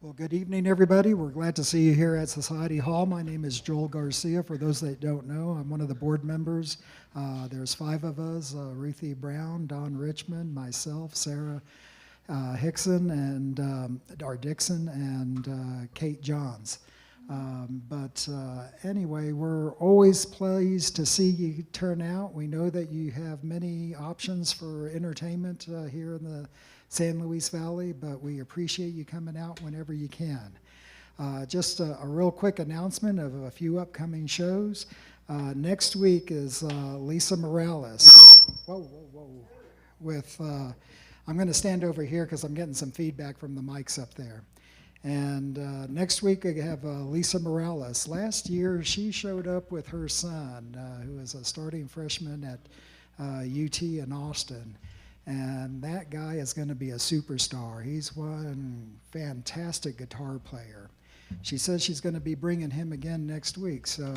Well, good evening, everybody. We're glad to see you here at Society Hall. My name is Joel Garcia. For those that don't know, I'm one of the board members. There's 5 of us, Ruthie Brown, Don Richmond, myself, Sarah Hickson, and Dar Dixon, and Kate Johns. Anyway, we're always pleased to see you turn out. We know that you have many options for entertainment here in the San Luis Valley, but we appreciate you coming out whenever you can. Just a real quick announcement of a few upcoming shows. Next week is Lisa Morales. With, I'm going to stand over here because I'm getting some feedback from the mics up there. And next week we have Lisa Morales. Last year she showed up with her son, who is a starting freshman at UT in Austin. And that guy is going to be a superstar. He's one fantastic guitar player. She says she's going to be bringing him again next week, so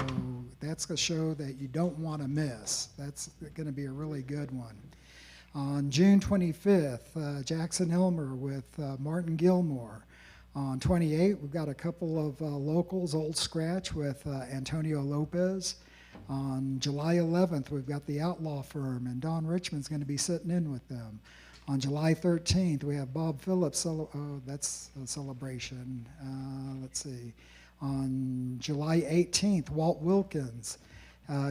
that's a show that you don't want to miss. That's going to be a really good one. On June 25th, Jackson Elmer with Martin Gilmore. On 28th, we've got a couple of locals, Old Scratch with Antonio Lopez. On July 11th, we've got the Outlaw Firm, and Don Richmond's going to be sitting in with them. On July 13th, we have Bob Phillips. That's a celebration. Let's see. On July 18th, Walt Wilkins.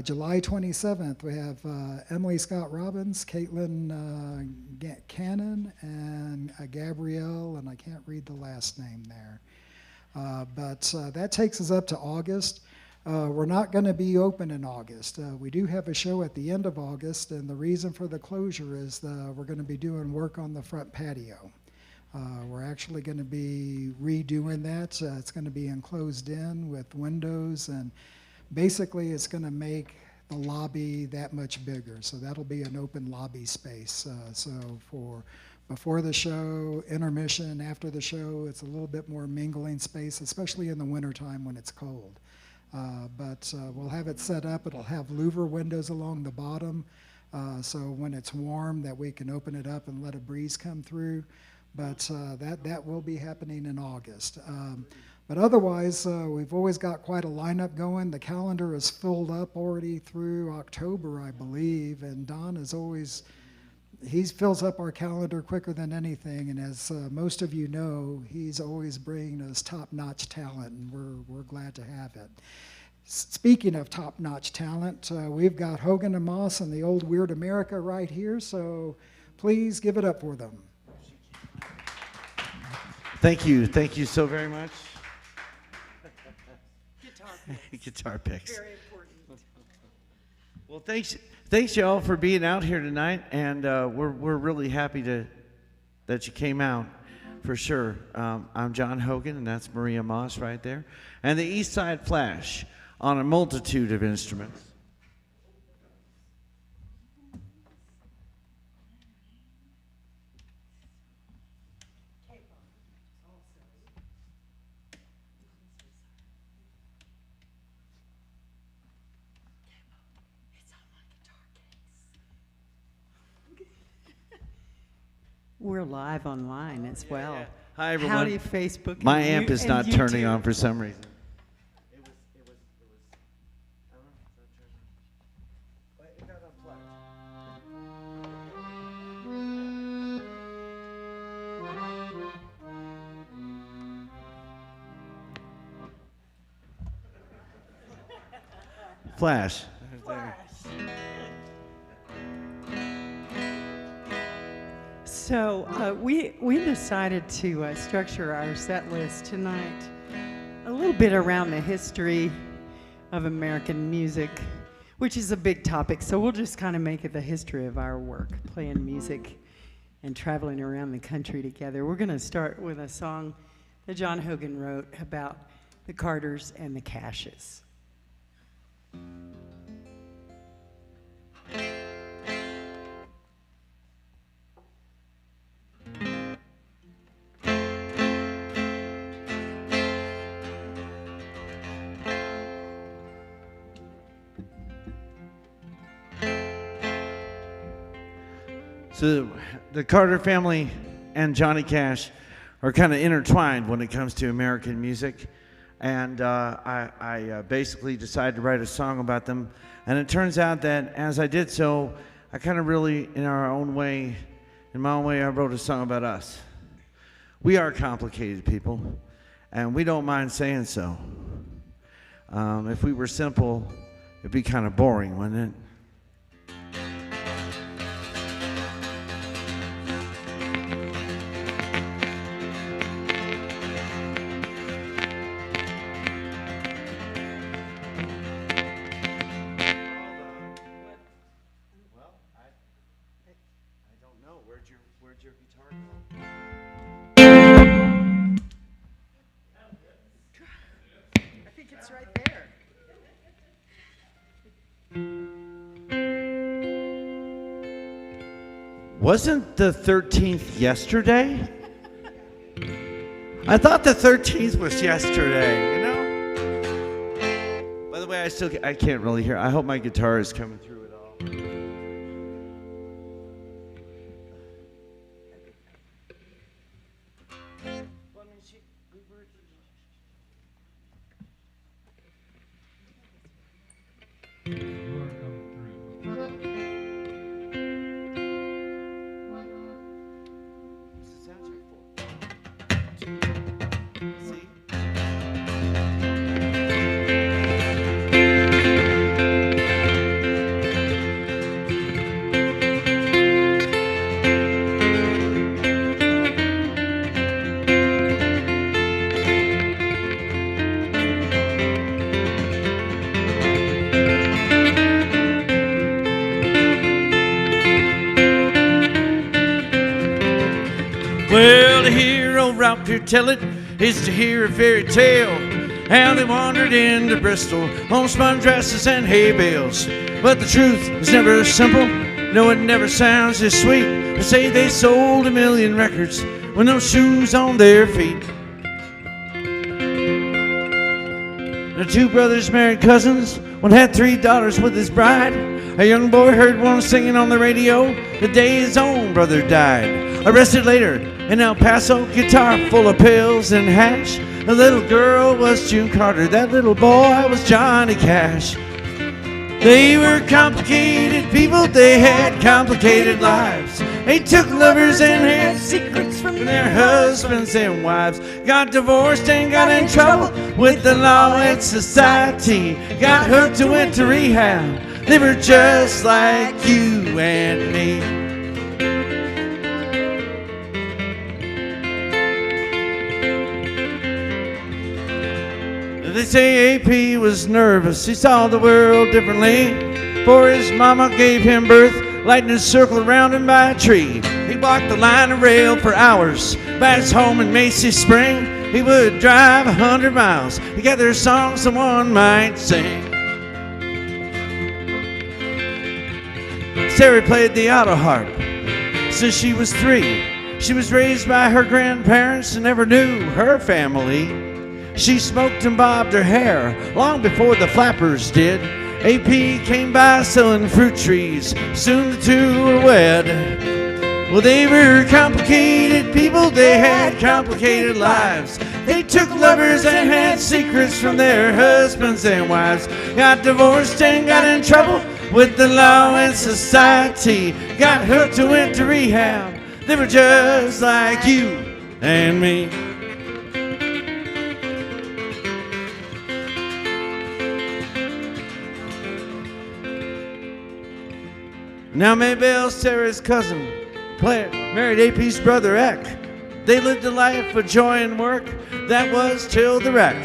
July 27th, we have Emily Scott Robbins, Caitlin Cannon, and Gabrielle, and I can't read the last name there. That takes us up to August. We're not going to be open in August. We do have a show at the end of August, and the reason for the closure is we're going to be doing work on the front patio. We're actually going to be redoing that. It's going to be enclosed in with windows, and basically it's going to make the lobby that much bigger. So that'll be an open lobby space. So for before the show, intermission, after the show, it's a little bit more mingling space, especially in the wintertime when it's cold. We'll have it set up. It'll have louver windows along the bottom, so when it's warm that we can open it up and let a breeze come through. That will be happening in August. But otherwise, we've always got quite a lineup going. The calendar is filled up already through October, I believe, and Don is always, he fills up our calendar quicker than anything, and as most of you know, he's always bringing us top-notch talent, and we're glad to have it. Speaking of top-notch talent, we've got Hogan and Moss and the Old Weird America right here, so please give it up for them. Thank you so very much. Guitar picks. Very important. Well, thanks y'all for being out here tonight, and we're really happy that you came out, for sure. I'm John Hogan, and that's Maria Moss right there, and the East Side Flash on a multitude of instruments. We're live online as well. Yeah. Hi, everyone. Howdy, Facebook. My amp is not turning on for some reason. Flash. So we decided to structure our set list tonight a little bit around the history of American music, which is a big topic. So we'll just kind of make it the history of our work, playing music and traveling around the country together. We're going to start with a song that John Hogan wrote about the Carters and the Cashes. So the Carter family and Johnny Cash are kind of intertwined when it comes to American music. And I basically decided to write a song about them. And it turns out that as I did so, I kind of really, in my own way, I wrote a song about us. We are complicated people, and we don't mind saying so. If we were simple, it'd be kind of boring, wouldn't it? Where'd your guitar go? I think it's right there. Wasn't the 13th yesterday? I thought the 13th was yesterday, you know? By the way, I can't really hear. I hope my guitar is coming through it all. Well, to hear old Rob Peer tell it is to hear a fairy tale, how they wandered into Bristol on sponge dresses and hay bales. But the truth is never simple, no, it never sounds as sweet. They say they sold 1 million records with no shoes on their feet. The two brothers married cousins, one had 3 daughters with his bride. A young boy heard one singing on the radio the day his own brother died. Arrested later in El Paso, guitar full of pills and hash. The little girl was June Carter, that little boy was Johnny Cash. They were complicated people, they had complicated lives. They took lovers and had secrets from their husbands and wives. Got divorced and got in trouble with the law and society. Got hooked and went to rehab. They were just like you and me. They say AP was nervous, he saw the world differently. For his mama gave him birth, lightning circled around him by a tree. He walked the line of rail for hours, back his home in Macy's Spring. He would drive 100 miles, he gathered songs someone might sing. Sarah played the auto harp since she was 3. She was raised by her grandparents and never knew her family. She smoked and bobbed her hair long before the flappers did. AP came by selling fruit trees, soon the two were wed. Well, they were complicated people, they had complicated lives. They took lovers and had secrets from their husbands and wives. Got divorced and got in trouble with the law and society. Got hooked and went to rehab. They were just like you and me. Now Maybelle, Sarah's cousin, married AP's brother Eck. They lived a life of joy and work, that was till the wreck.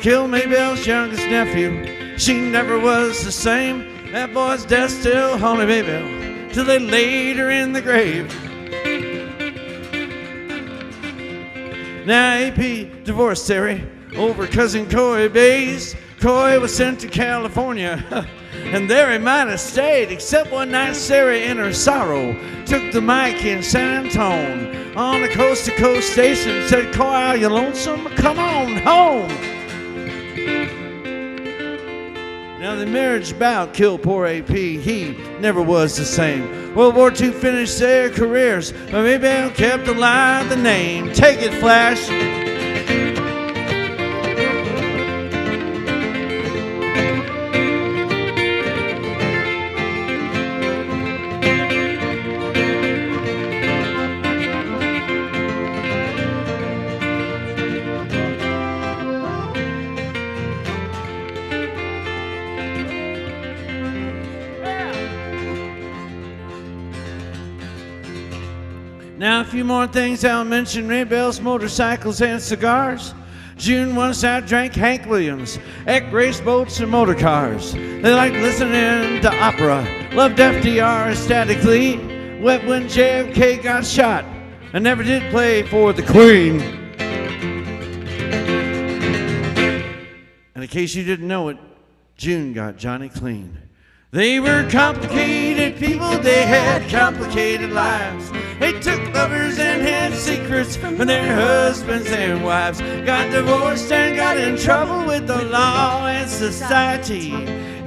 Killed Maybelle's youngest nephew, she never was the same. That boy's death still haunted Maybelle, till they laid her in the grave. Now AP divorced Sarah over cousin Coy Bays. Coy was sent to California. And there he might have stayed, except one night Sarah in her sorrow took the mic in San Antone on a coast-to-coast station, said, "Coy, are you lonesome? Come on home." Now the marriage bout killed poor AP. He never was the same. World War II finished their careers, but Maybell kept alive the name. Take it, Flash. Now a few more things I'll mention. Maybell's motorcycles and cigars. June once out drank Hank Williams, Eck raced boats and motor cars. They liked listening to opera, loved FDR ecstatically. Wet when JFK got shot and never did play for the Queen. And in case you didn't know it, June got Johnny clean. They were complicated people, they had complicated lives. They took lovers and had secrets from their husbands and wives. Got divorced and got in trouble with the law and society.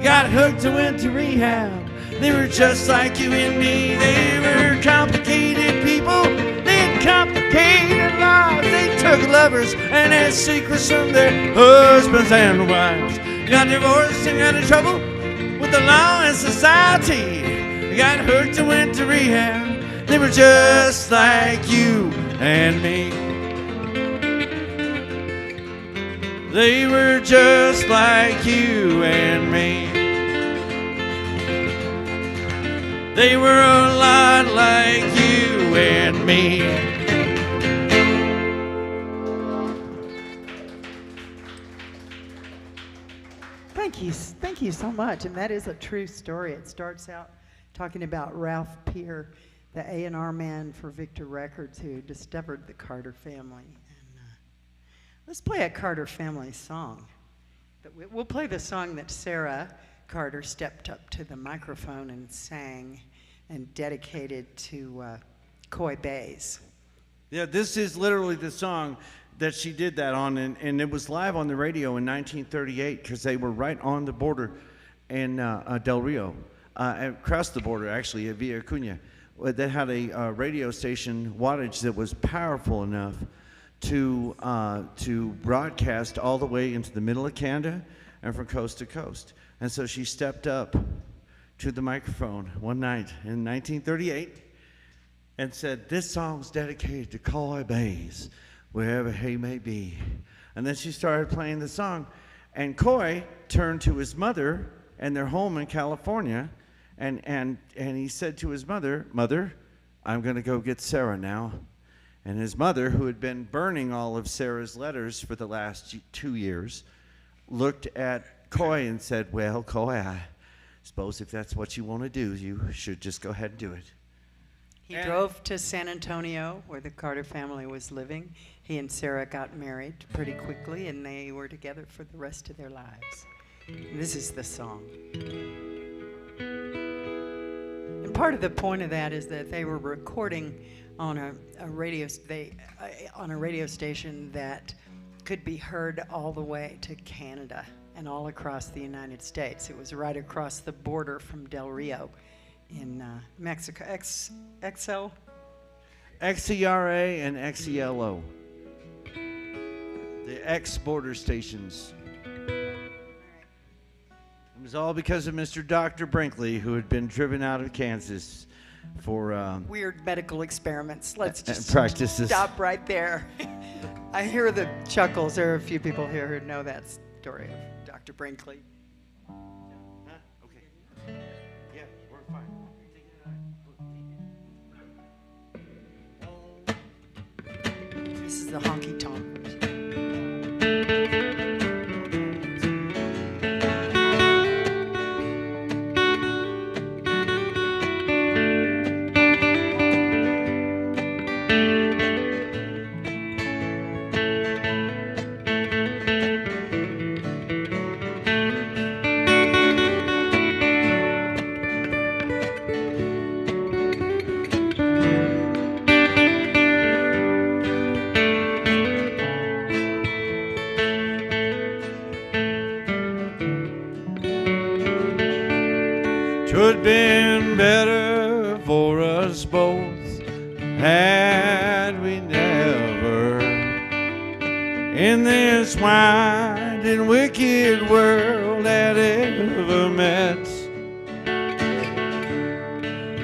Got hooked and went to rehab. They were just like you and me. They were complicated people, they had complicated lives. They took lovers and had secrets from their husbands and wives. Got divorced and got in trouble with the law and society. Got hooked and went to rehab. They were just like you and me. They were just like you and me. They were a lot like you and me. Thank you so much. And that is a true story. It starts out talking about Ralph Peer, the A&R man for Victor Records, who discovered the Carter family. And let's play a Carter family song. But we'll play the song that Sarah Carter stepped up to the microphone and sang and dedicated to Coy Bays. Yeah, this is literally the song that she did that on, and it was live on the radio in 1938 because they were right on the border in Del Rio, across the border actually at Villa Acuña. They had a radio station wattage that was powerful enough to broadcast all the way into the middle of Canada and from coast to coast. And so she stepped up to the microphone one night in 1938 and said, "This song's dedicated to Coy Bays, wherever he may be." And then she started playing the song, and Coy turned to his mother and their home in California, and he said to his mother, "Mother, I'm going to go get Sarah now." And his mother, who had been burning all of Sarah's letters for the last 2 years, looked at Coy and said, "Well, Coy, I suppose if that's what you want to do, you should just go ahead and do it." He drove to San Antonio, where the Carter family was living. He and Sarah got married pretty quickly, and they were together for the rest of their lives. And this is the song. And part of the point of that is that they were recording on a radio station that could be heard all the way to Canada and all across the United States. It was right across the border from Del Rio in Mexico. XL? XERA and XELO. The ex-border stations. It was all because of Mr. Dr. Brinkley, who had been driven out of Kansas for weird medical experiments. Let's just practices. Stop right there. I hear the chuckles. There are a few people here who know that story of Dr. Brinkley. Okay. Yeah, we're fine. This is the honky tonk version. 'Twould been better for us both had we never in this wide and wicked world had ever met.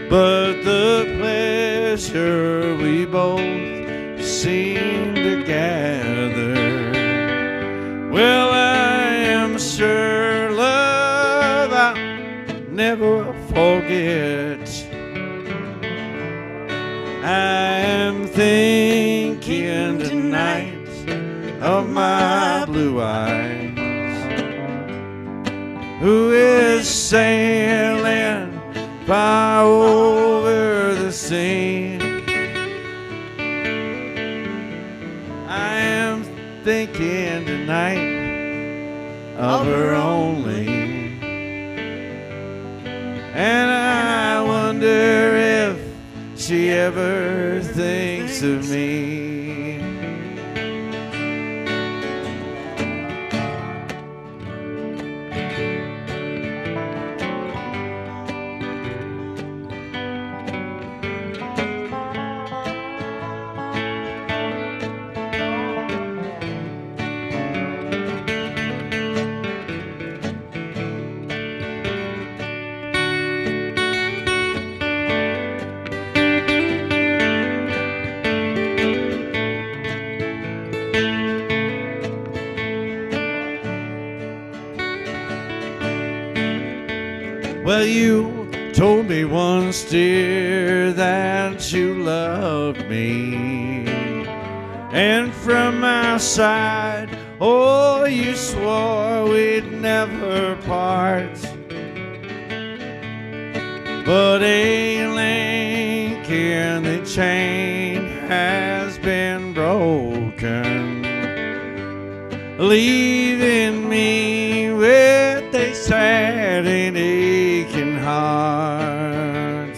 But the pleasure we both seem to gather, well, I am sure, love, I'll never forget. I am thinking tonight of my blue eyes, who is sailing far over the sea. I am thinking tonight of her only, and I wonder if she ever thinks of me. Well, you told me once, dear, that you loved me, and from my side, oh, you swore we'd never part. But a link in the chain has been broken, leaving me with a sad and aching heart.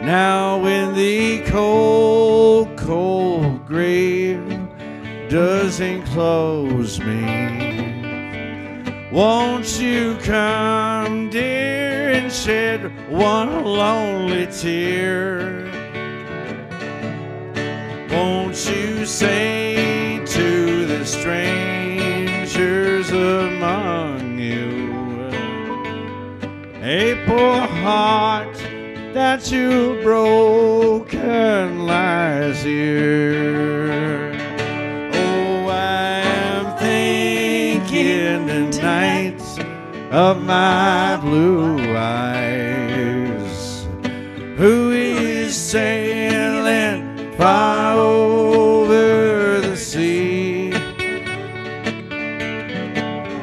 Now when the cold, cold grave does enclose me, won't you come, dear, and shed one lonely tear? Won't you say to the strangers among you, a poor heart that you broken lies here? Oh, I am thinking tonight of my blue eyes, who is sailing far over the sea.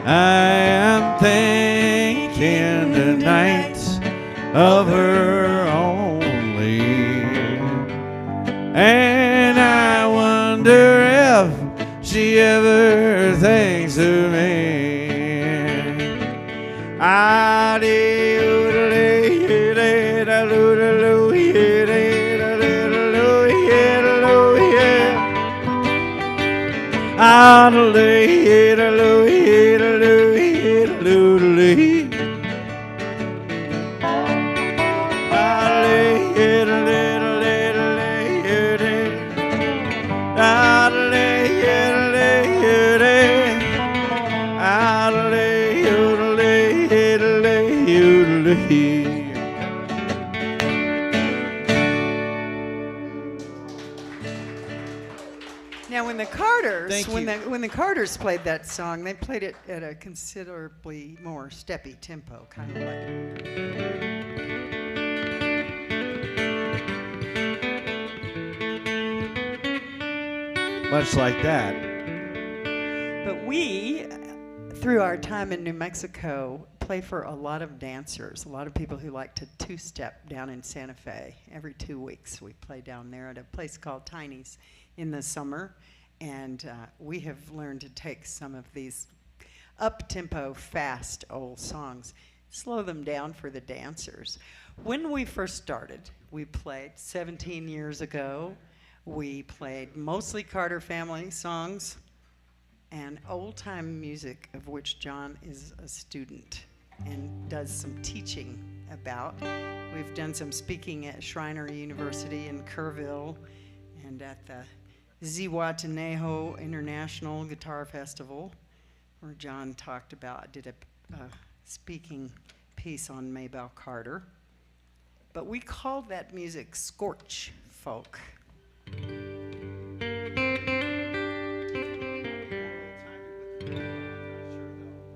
I am thinking tonight of her only, and I wonder if she ever thinks of me. Now, when the Carters, Thank when you. when the Carters played that song, they played it at a considerably more steppy tempo, kind of like. Much like that. But we, through our time in New Mexico, play for a lot of dancers, a lot of people who like to two-step down in Santa Fe. Every 2 weeks we play down there at a place called Tiny's in the summer, and we have learned to take some of these up-tempo, fast old songs, slow them down for the dancers. When we first started, we played 17 years ago. We played mostly Carter family songs and old-time music, of which Jon is a student and does some teaching about. We've done some speaking at Schreiner University in Kerrville and at the Zihuatanejo International Guitar Festival, where Jon did a speaking piece on Maybelle Carter. But we called that music scorch folk.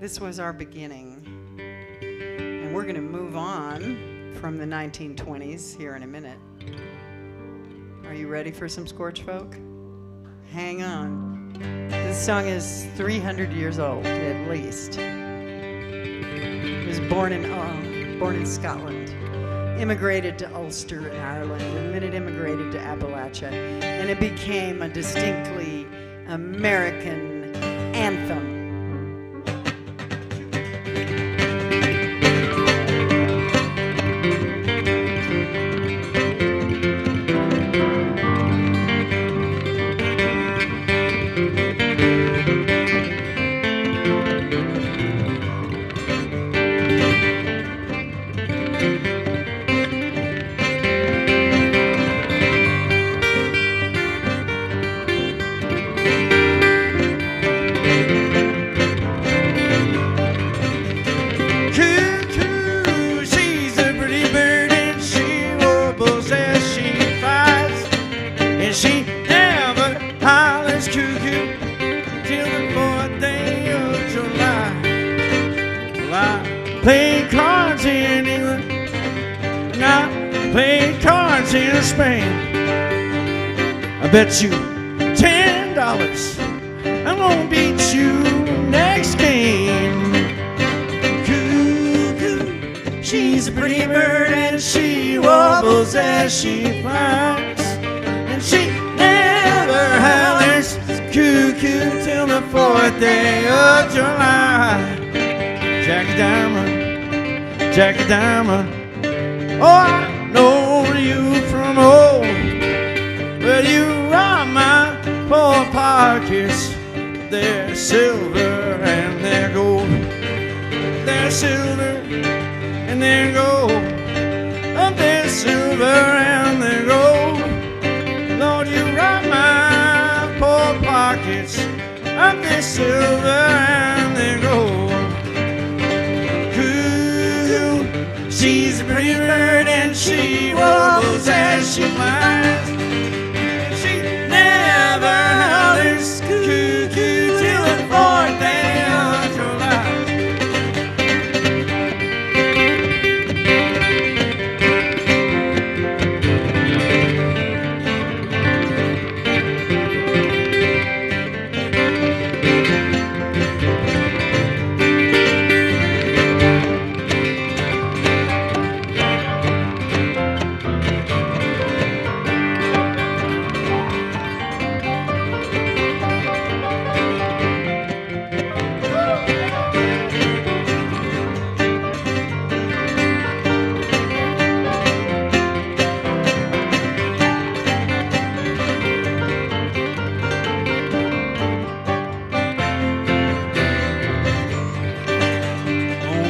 This was our beginning. And we're going to move on from the 1920s here in a minute. Are you ready for some scorch folk? Hang on. This song is 300 years old, at least. It was born in Scotland, immigrated to Ulster in Ireland, and then it immigrated to Appalachia, and it became a distinctly American anthem. Played cards in England, and I played cards in Spain. I bet you $10 I'm gonna beat you next game. Cuckoo, she's a pretty bird and she wobbles as she flies, and she never hollers cuckoo till the 4th day of July. Jackie Diamond, oh, I know you from old, but you rob my poor pockets. They're silver and they're gold. They're silver and they're gold. Oh, they're silver and they're gold. Lord, you rob my poor pockets. Oh, they're silver and they're gold. She's a pretty bird and she wobbles as she flies, and she never hollers cuckoo till the 4th day of July.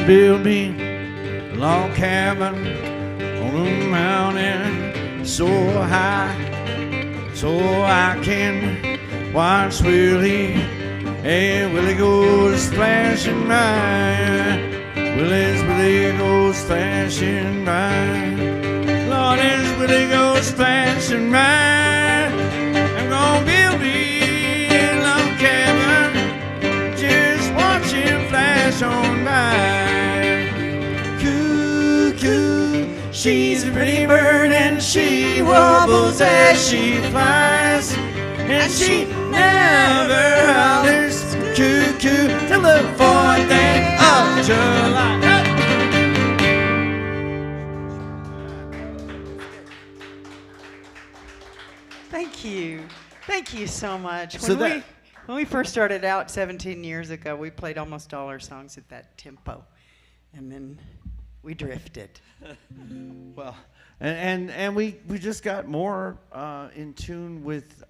Build me a log cabin on a mountain so high, so I can watch Willie, and Willie goes flashing by. Willie goes flashing by. Lord, as Willie goes flashing by, I'm gonna build me a log cabin, just watch him flash on by. She's a pretty bird and she wobbles as she flies, and she never hollers cuckoo till the 4th day of July. Thank you so much. So When we first started out 17 years ago, we played almost all our songs at that tempo, and then we drifted. Well, and we just got more in tune with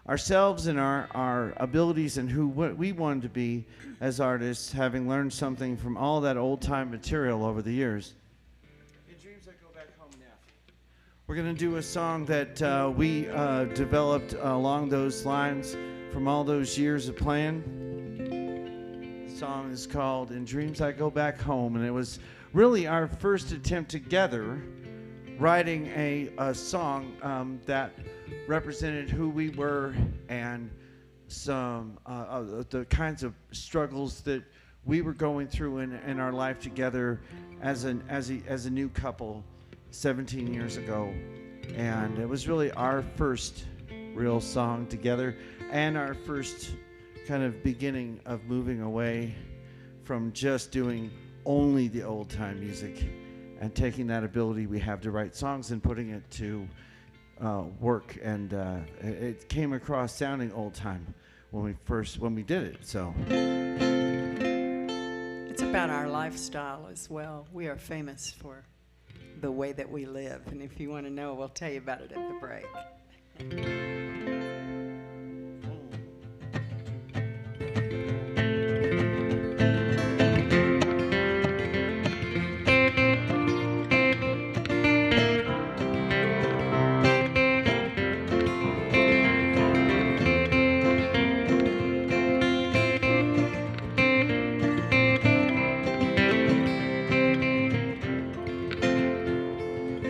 ourselves and our abilities and what we wanted to be as artists, having learned something from all that old time material over the years. We're going to do a song that we developed along those lines from all those years of playing. The song is called In Dreams I Go Back Home, and it was really our first attempt together writing a song that represented who we were and some the kinds of struggles that we were going through in our life together as a new couple 17 years ago. And it was really our first real song together and our first kind of beginning of moving away from just doing only the old time music and taking that ability we have to write songs and putting it to work. And it came across sounding old time when we did it. So it's about our lifestyle as well. We are famous for the way that we live, and if you want to know, we'll tell you about it at the break.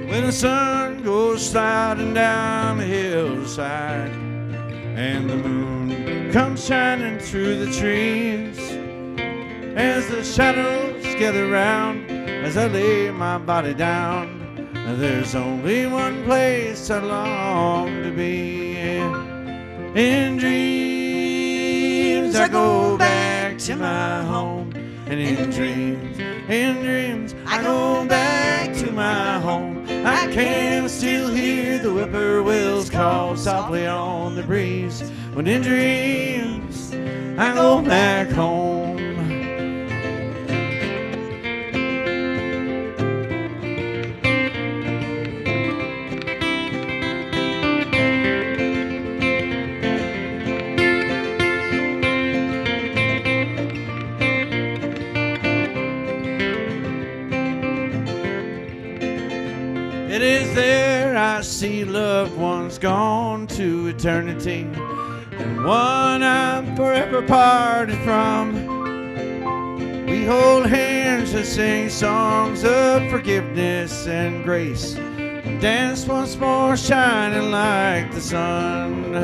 When the sun goes sliding down the hillside and the moon comes shining through the trees, as the shadows gather round as I lay my body down, there's only one place I long to be in. In dreams I go back to my home, and in dreams I go back to my home. I can still hear the whippoorwills call softly on the breeze, when in dreams I go back home. It is there I see loved ones gone to eternity, and one I'm forever parted from. We hold hands and sing songs of forgiveness and grace, and dance once more shining like the sun.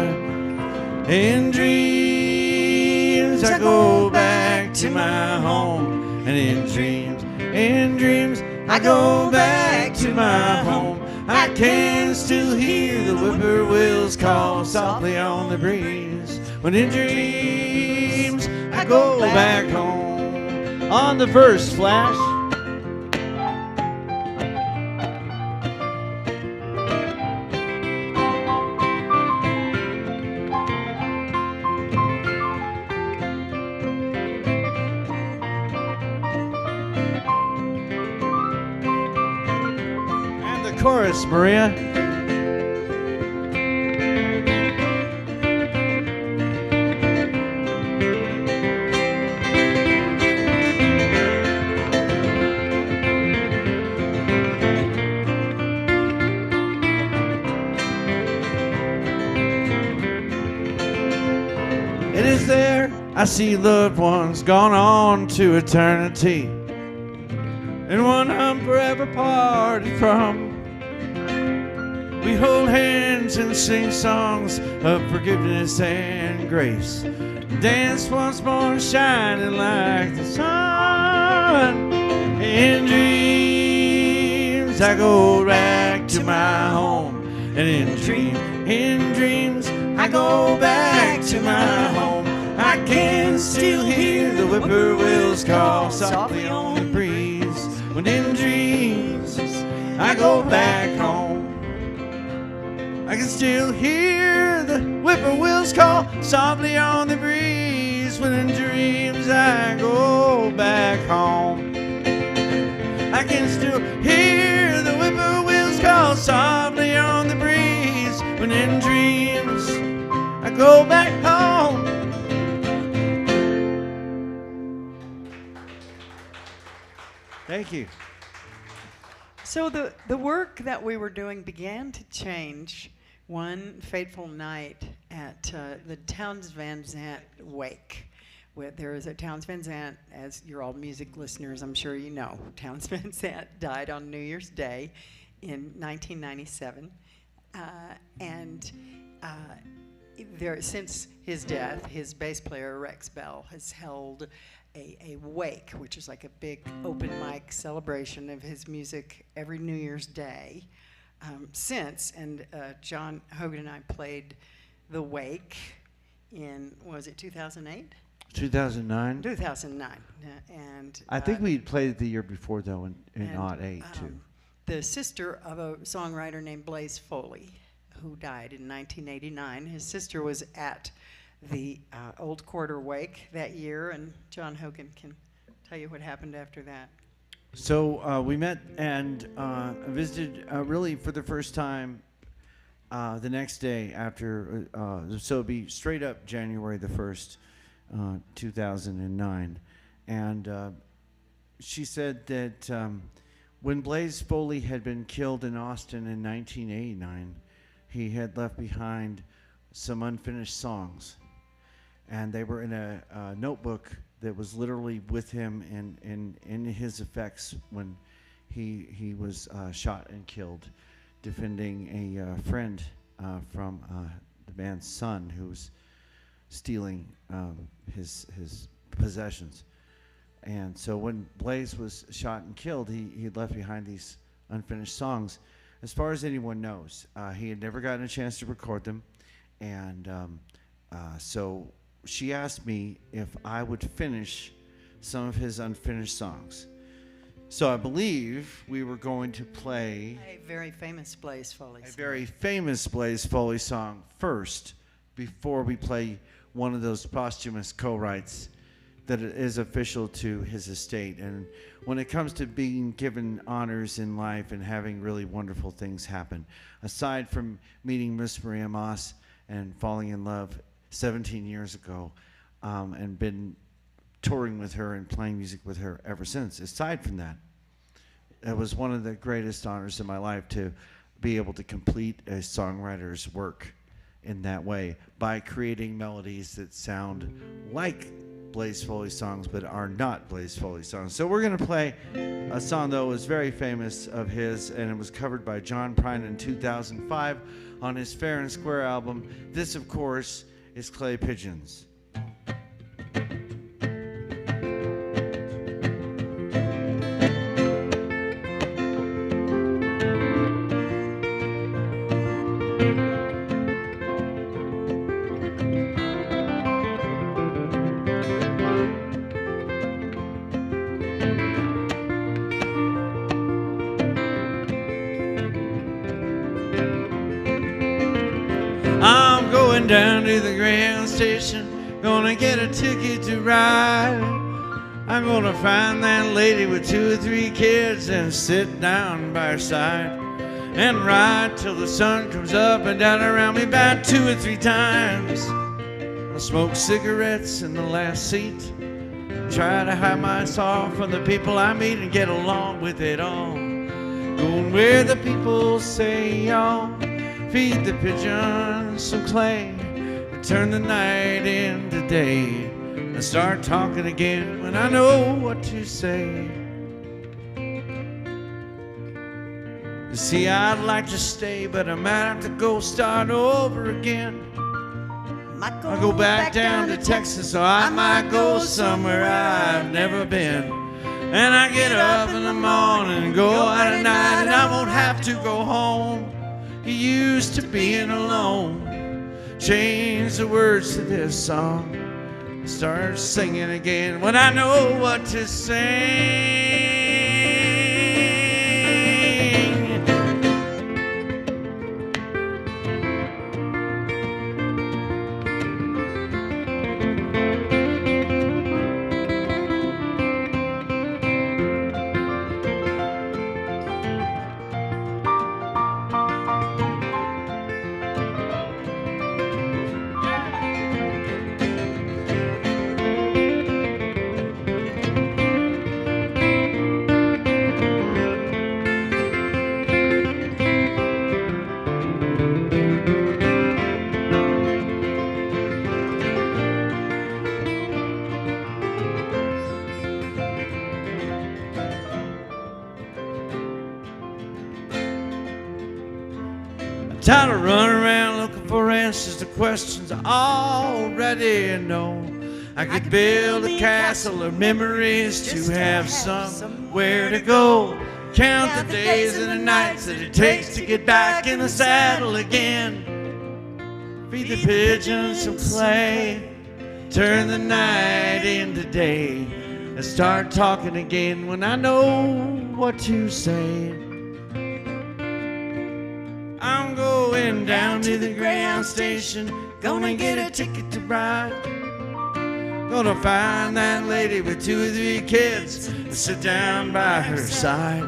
In dreams I go back to my home, and in dreams I go back to my home. I can still hear the whippoorwills call softly on the breeze, when in dreams I go back home. On the verse, Flash. Chorus, Maria. It is there I see loved ones gone on to eternity, and one I'm forever parted from. We hold hands and sing songs of forgiveness and grace, dance once more shining like the sun. In dreams I go back to my home, and in dreams I go back to my home. I can still hear the whippoorwills call softly on the breeze, when in dreams I go back home. I can still hear the whippoorwills call softly on the breeze, when in dreams I go back home. I can still hear the whippoorwills call softly on the breeze, when in dreams I go back home. Thank you. So the work that we were doing began to change one fateful night at the Townes Van Zandt wake. There is a Townes Van Zandt, as you're all music listeners, I'm sure you know. Townes Van Zandt died on New Year's Day in 1997. Since his death, his bass player, Rex Bell, has held a wake, which is like a big open mic celebration of his music every New Year's Day since. And John Hogan and I played the wake in, was it 2008? 2009. 2009. And I think we played it the year before, though, in '08, too. The sister of a songwriter named Blaze Foley, who died in 1989. His sister was at the Old Quarter Wake that year, and John Hogan can tell you what happened after that. So we met and visited really for the first time the next day after, so it'd be straight up January the 1st, 2009. And she said that when Blaze Foley had been killed in Austin in 1989, he had left behind some unfinished songs. And they were in a notebook that was literally with him in his effects when he was shot and killed, defending a friend from the man's son who was stealing his possessions. And so when Blaze was shot and killed, he left behind these unfinished songs. As far as anyone knows, he had never gotten a chance to record them. And so she asked me if I would finish some of his unfinished songs. So I believe we were going to play A very famous Blaze Foley song. a very famous Blaze Foley song first, before we play one of those posthumous co-writes that is official to his estate. And when it comes to being given honors in life and having really wonderful things happen, aside from meeting Miss Maria Moss and falling in love 17 years ago, and been touring with her and playing music with her ever since. Aside from that, it was one of the greatest honors in my life to be able to complete a songwriter's work in that way by creating melodies that sound like Blaze Foley songs but are not Blaze Foley songs. So we're going to play a song that was very famous of his, and it was covered by John Prine in 2005 on his Fair and Square album. This, of course, is Clay Pigeons. I'm going down to the Greyhound station, gonna get a ticket to ride. I'm gonna find that lady with 2 or 3 kids and sit down by her side and ride till the sun comes up and down around me about 2 or 3 times. I'll smoke cigarettes in the last seat, try to hide myself from the people I meet and get along with it all. Going where the people say y'all feed the pigeons some clay, turn the night into day, and start talking again when I know what to say. You see, I'd like to stay, but I might have to go start over again. I'll go back down to Texas, or I might go somewhere I've never been. And I get up in the morning and go out at night, and I won't have to go home. You used to being alone. Change the words to this song, start singing again when I know what to sing. Tired of running around looking for answers to questions I already know. I could build a castle of memories to have somewhere to go. Count the days and the nights that it takes to get back in the saddle again. Feed the pigeons some play, turn the night into day, and start talking again when I know what to say. I'm going down to the Greyhound station, gonna get a ticket to ride. Gonna find that lady with 2 or 3 kids and sit down by her side.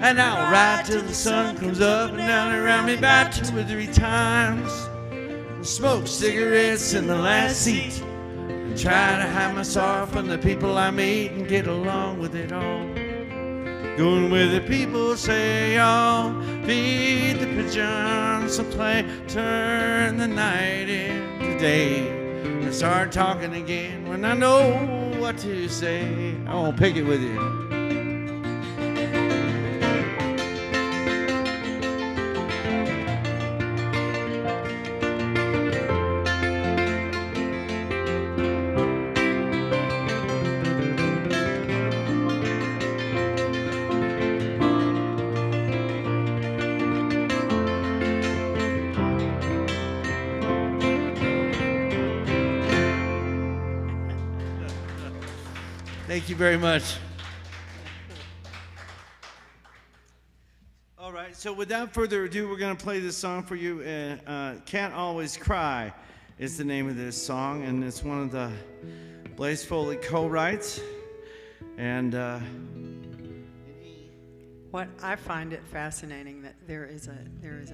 And I'll ride till the sun comes up and down around me about 2 or 3 times. And smoke cigarettes in the last seat and try to hide my sorrow from the people I meet and get along with it all. Going where the people say, oh, feed the pigeons some play, turn the night into day. And start talking again when I know what to say. I won't pick it with you. Thank you very much. All right, so without further ado, we're going to play this song for you. Can't Always Cry is the name of this song, and it's one of the Blaze Foley co-writes. And what I find it fascinating that there is a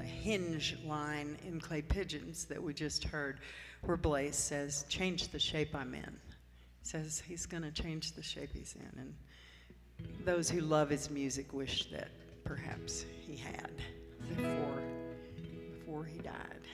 hinge line in Clay Pigeons that we just heard, where Blaze says, "Change the shape I'm in." Says he's going to change the shape he's in, and those who love his music wish that perhaps he had before he died.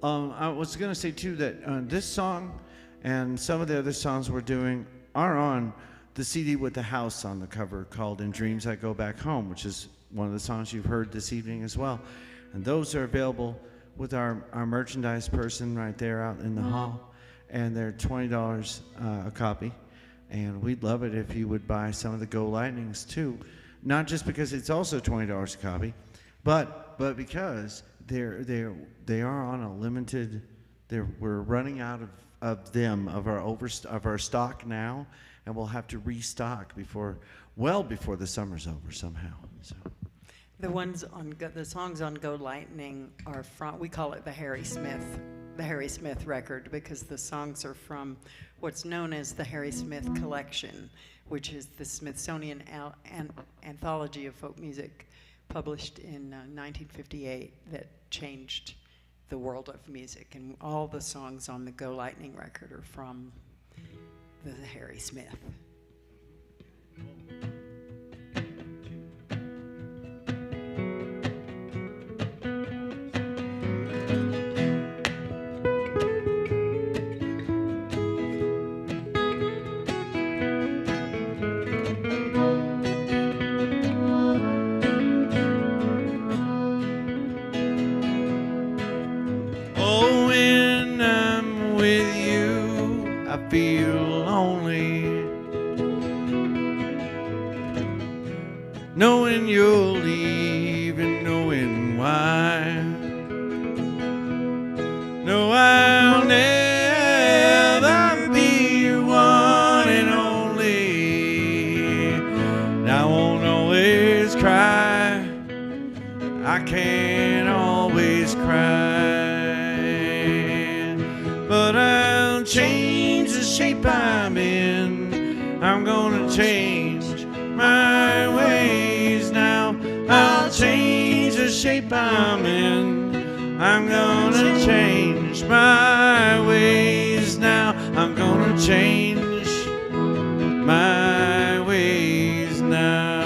I was going to say too that this song and some of the other songs we're doing are on the CD with the house on the cover called "In Dreams I Go Back Home," which is one of the songs you've heard this evening as well. And those are available with our merchandise person right there out in the hall. And they're $20 a copy. And we'd love it if you would buy some of the Go Lightnings too. Not just because it's also $20 a copy, but because they are on a limited, we're running out of our stock now, and we'll have to restock well before the summer's over somehow. So. The songs on Go Lightning are from, we call it the Harry Smith record, because the songs are from what's known as the Harry Smith Collection, which is the Smithsonian anthology of folk music published in 1958 that changed the world of music. And all the songs on the Go Lightning record are from the Harry Smith. Feel lonely, knowing you'll leave and knowing why. No, I'll never be your one and only. And I won't always cry, I can't always cry, but I'll change the shape I'm in. I'm gonna change my ways now. I'll change the shape I'm in. I'm gonna change my ways now. I'm gonna change my ways now.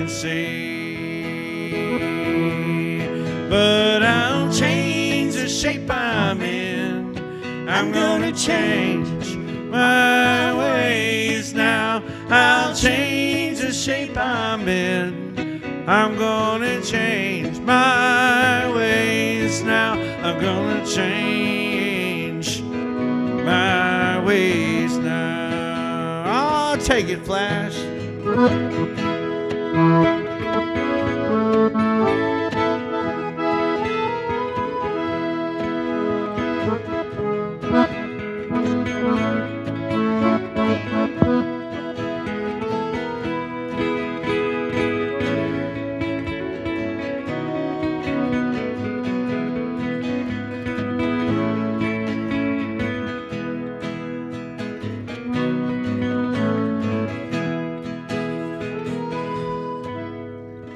can see. But I'll change the shape I'm in. I'm gonna change my ways now. I'll change the shape I'm in. I'm gonna change my ways now. I'm gonna change my ways now. Oh, take it, Flash.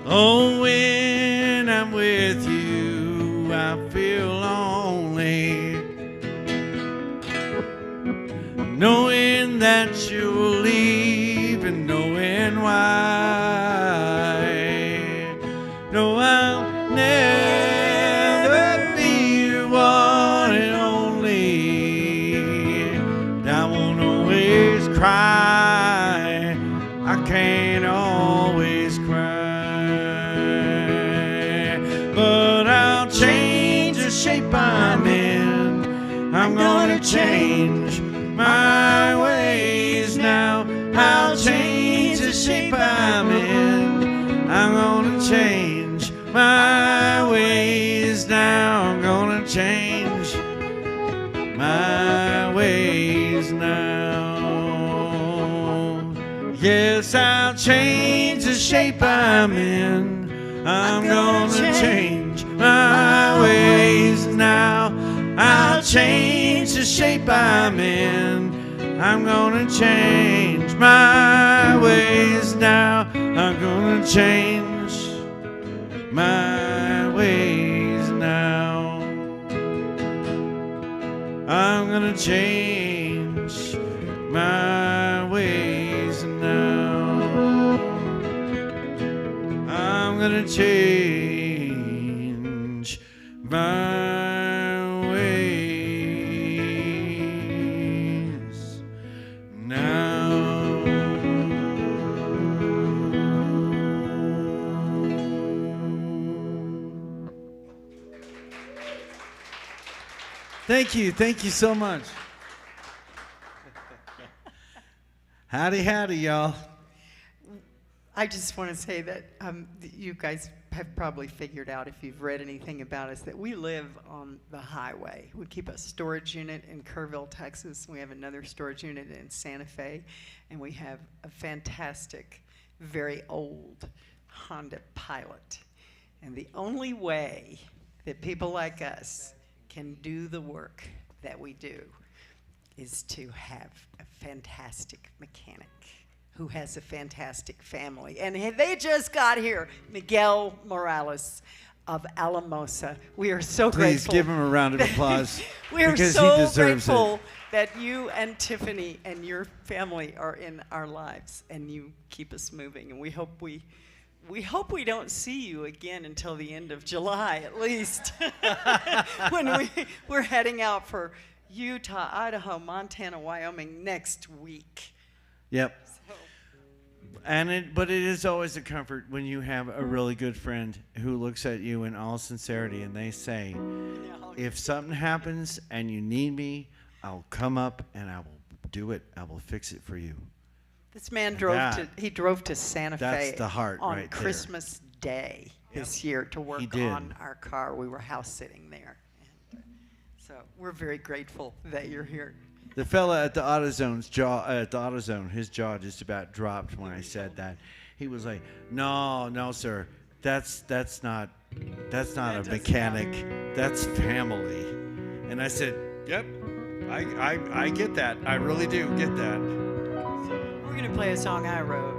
Oh, when I'm with you, I feel lonely, knowing that you'll leave and knowing why. No, I'll never be your one and only. I won't always cry. I can't always cry. But I'll change the shape I'm in. I'm gonna change my ways now. I'll change the shape I'm in. I'm gonna change my ways now. I'm gonna change my ways now. Yes, I'll change the shape I'm in. I'm gonna change my ways now. I'll change the shape I'm in. I'm gonna change my ways now. I'm gonna change my ways now. I'm gonna change my ways now. I'm gonna change my ways now. Thank you so much. Howdy, howdy, y'all. I just want to say that you guys have probably figured out, if you've read anything about us, that we live on the highway. We keep a storage unit in Kerrville, Texas. We have another storage unit in Santa Fe. And we have a fantastic, very old Honda Pilot. And the only way that people like us can do the work that we do is to have a fantastic mechanic who has a fantastic family. And they just got here, Greil Marcus of Alamosa. We are so Please grateful. give him a round of applause. We are because so he deserves grateful it. that you and Tiffany and your family are in our lives and you keep us moving. And we hope we don't see you again until the end of July, at least, when we're heading out for Utah, Idaho, Montana, Wyoming next week. Yep. But it is always a comfort when you have a really good friend who looks at you in all sincerity and they say, if something happens and you need me, I'll come up and I will do it. I will fix it for you. This man drove to Santa Fe That's the heart on right there. Christmas Day this year to work on our car. We were house sitting there. And, so we're very grateful that you're here. The fella at the AutoZone, his jaw just about dropped when I said that. He was like, "No, sir, that's not a mechanic. That's family." And I said, "Yep, I get that. I really do get that." We're gonna play a song I wrote.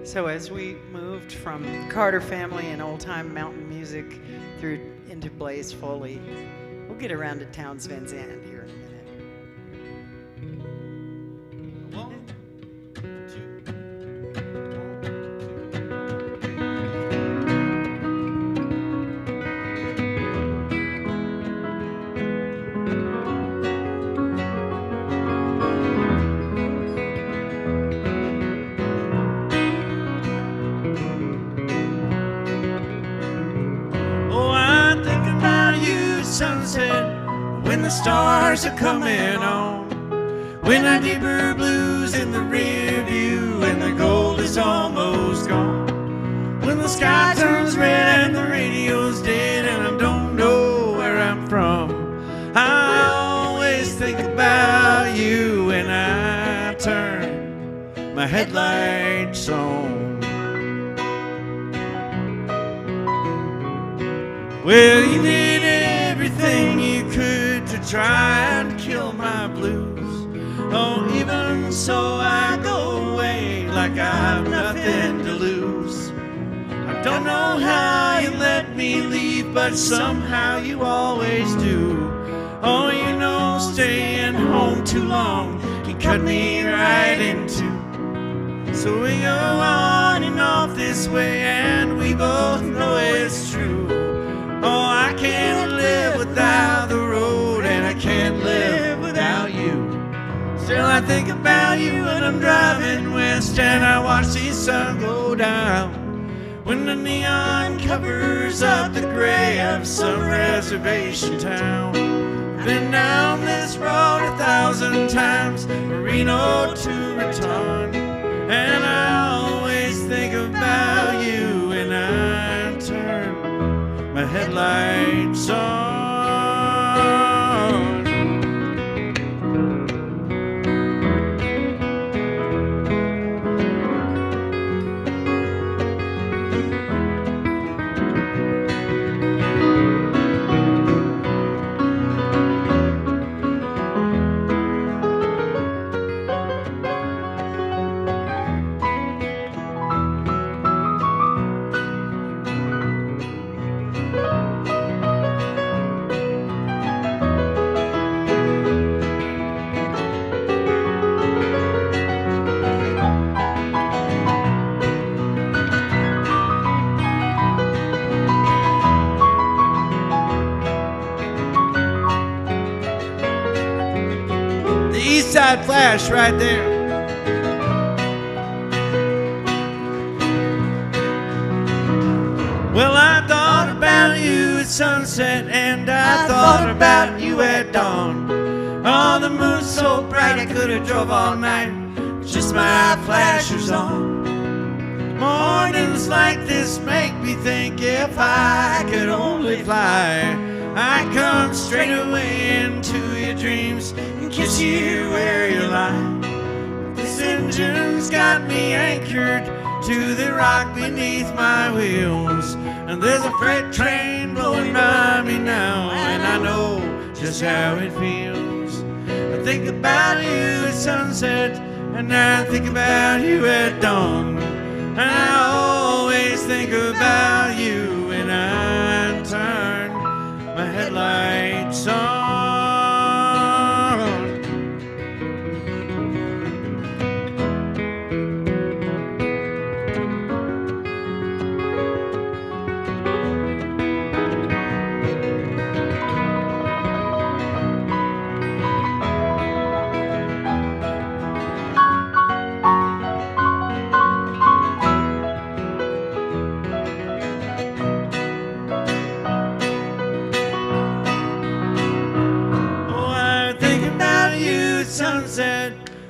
So as we moved from Carter family and old-time mountain music through into Blaze Foley, we'll get around to Townes Van Zandt here in a minute. 1, 2. sunset, when the stars are coming on, when the deeper blues in the rear view and the gold is almost gone, when the sky turns red and the radio's dead and I don't know where I'm from, I always think about you when I turn my headlights on. Well, you did everything you could to try and kill my blues. Oh, even so I go away like I've nothing to lose. I don't know how you let me leave, but somehow you always do. Oh, you know, staying home too long can cut me right in two. So we go on and off this way, and we both know it's true. Oh, I can't live without the road, and I can't live without you. Still I think about you when I'm driving west, and I watch the sun go down, when the neon covers up the gray of some reservation town. Been down this road 1,000 times, Reno to Raton, and I always think about you when I turn my headlights on. Side flash right there. Well, I thought about you at sunset, and I thought about you at dawn. Oh, the moon's so bright I could have drove all night, just my flashers on. Mornings like this make me think if I could only fly, I'd come straight away into your dreams and kiss you where you lie. This engine's got me anchored to the rock beneath my wheels, and there's a freight train blowing by me now, and I know just how it feels. I think about you at sunset, and I think about you at dawn, and I always think about you when I turn my headlights on.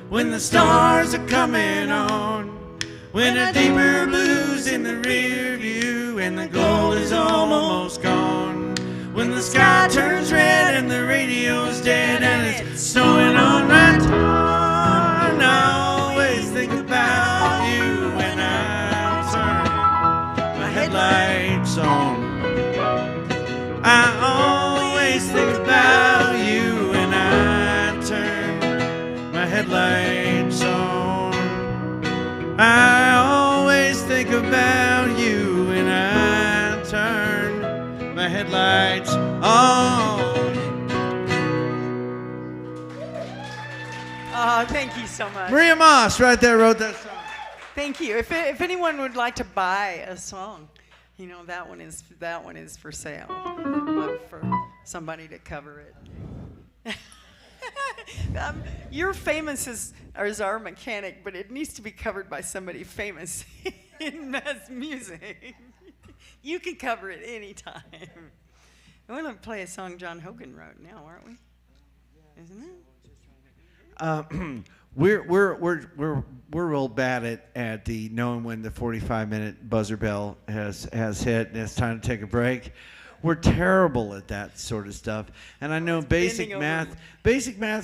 When the stars are coming on, when the deeper blues in the rear view and the gold is almost gone, when the sky turns red and the radio's dead and it's snowing on my torn, I always think about you when I turn my headlights on. I always think about you when I turn my headlights on. I always think about you when I turn my headlights on. Oh, thank you so much. Maria Moss right there wrote that song. Thank you. If anyone would like to buy a song, you know, that one is for sale. I'd love for somebody to cover it. You're famous as our mechanic, but it needs to be covered by somebody famous in mass music. You can cover it anytime. We're going to play a song John Hogan wrote now, aren't we? Isn't it? We're real bad at the knowing when the 45-minute buzzer bell has hit and it's time to take a break. We're terrible at that sort of stuff, and I know basic math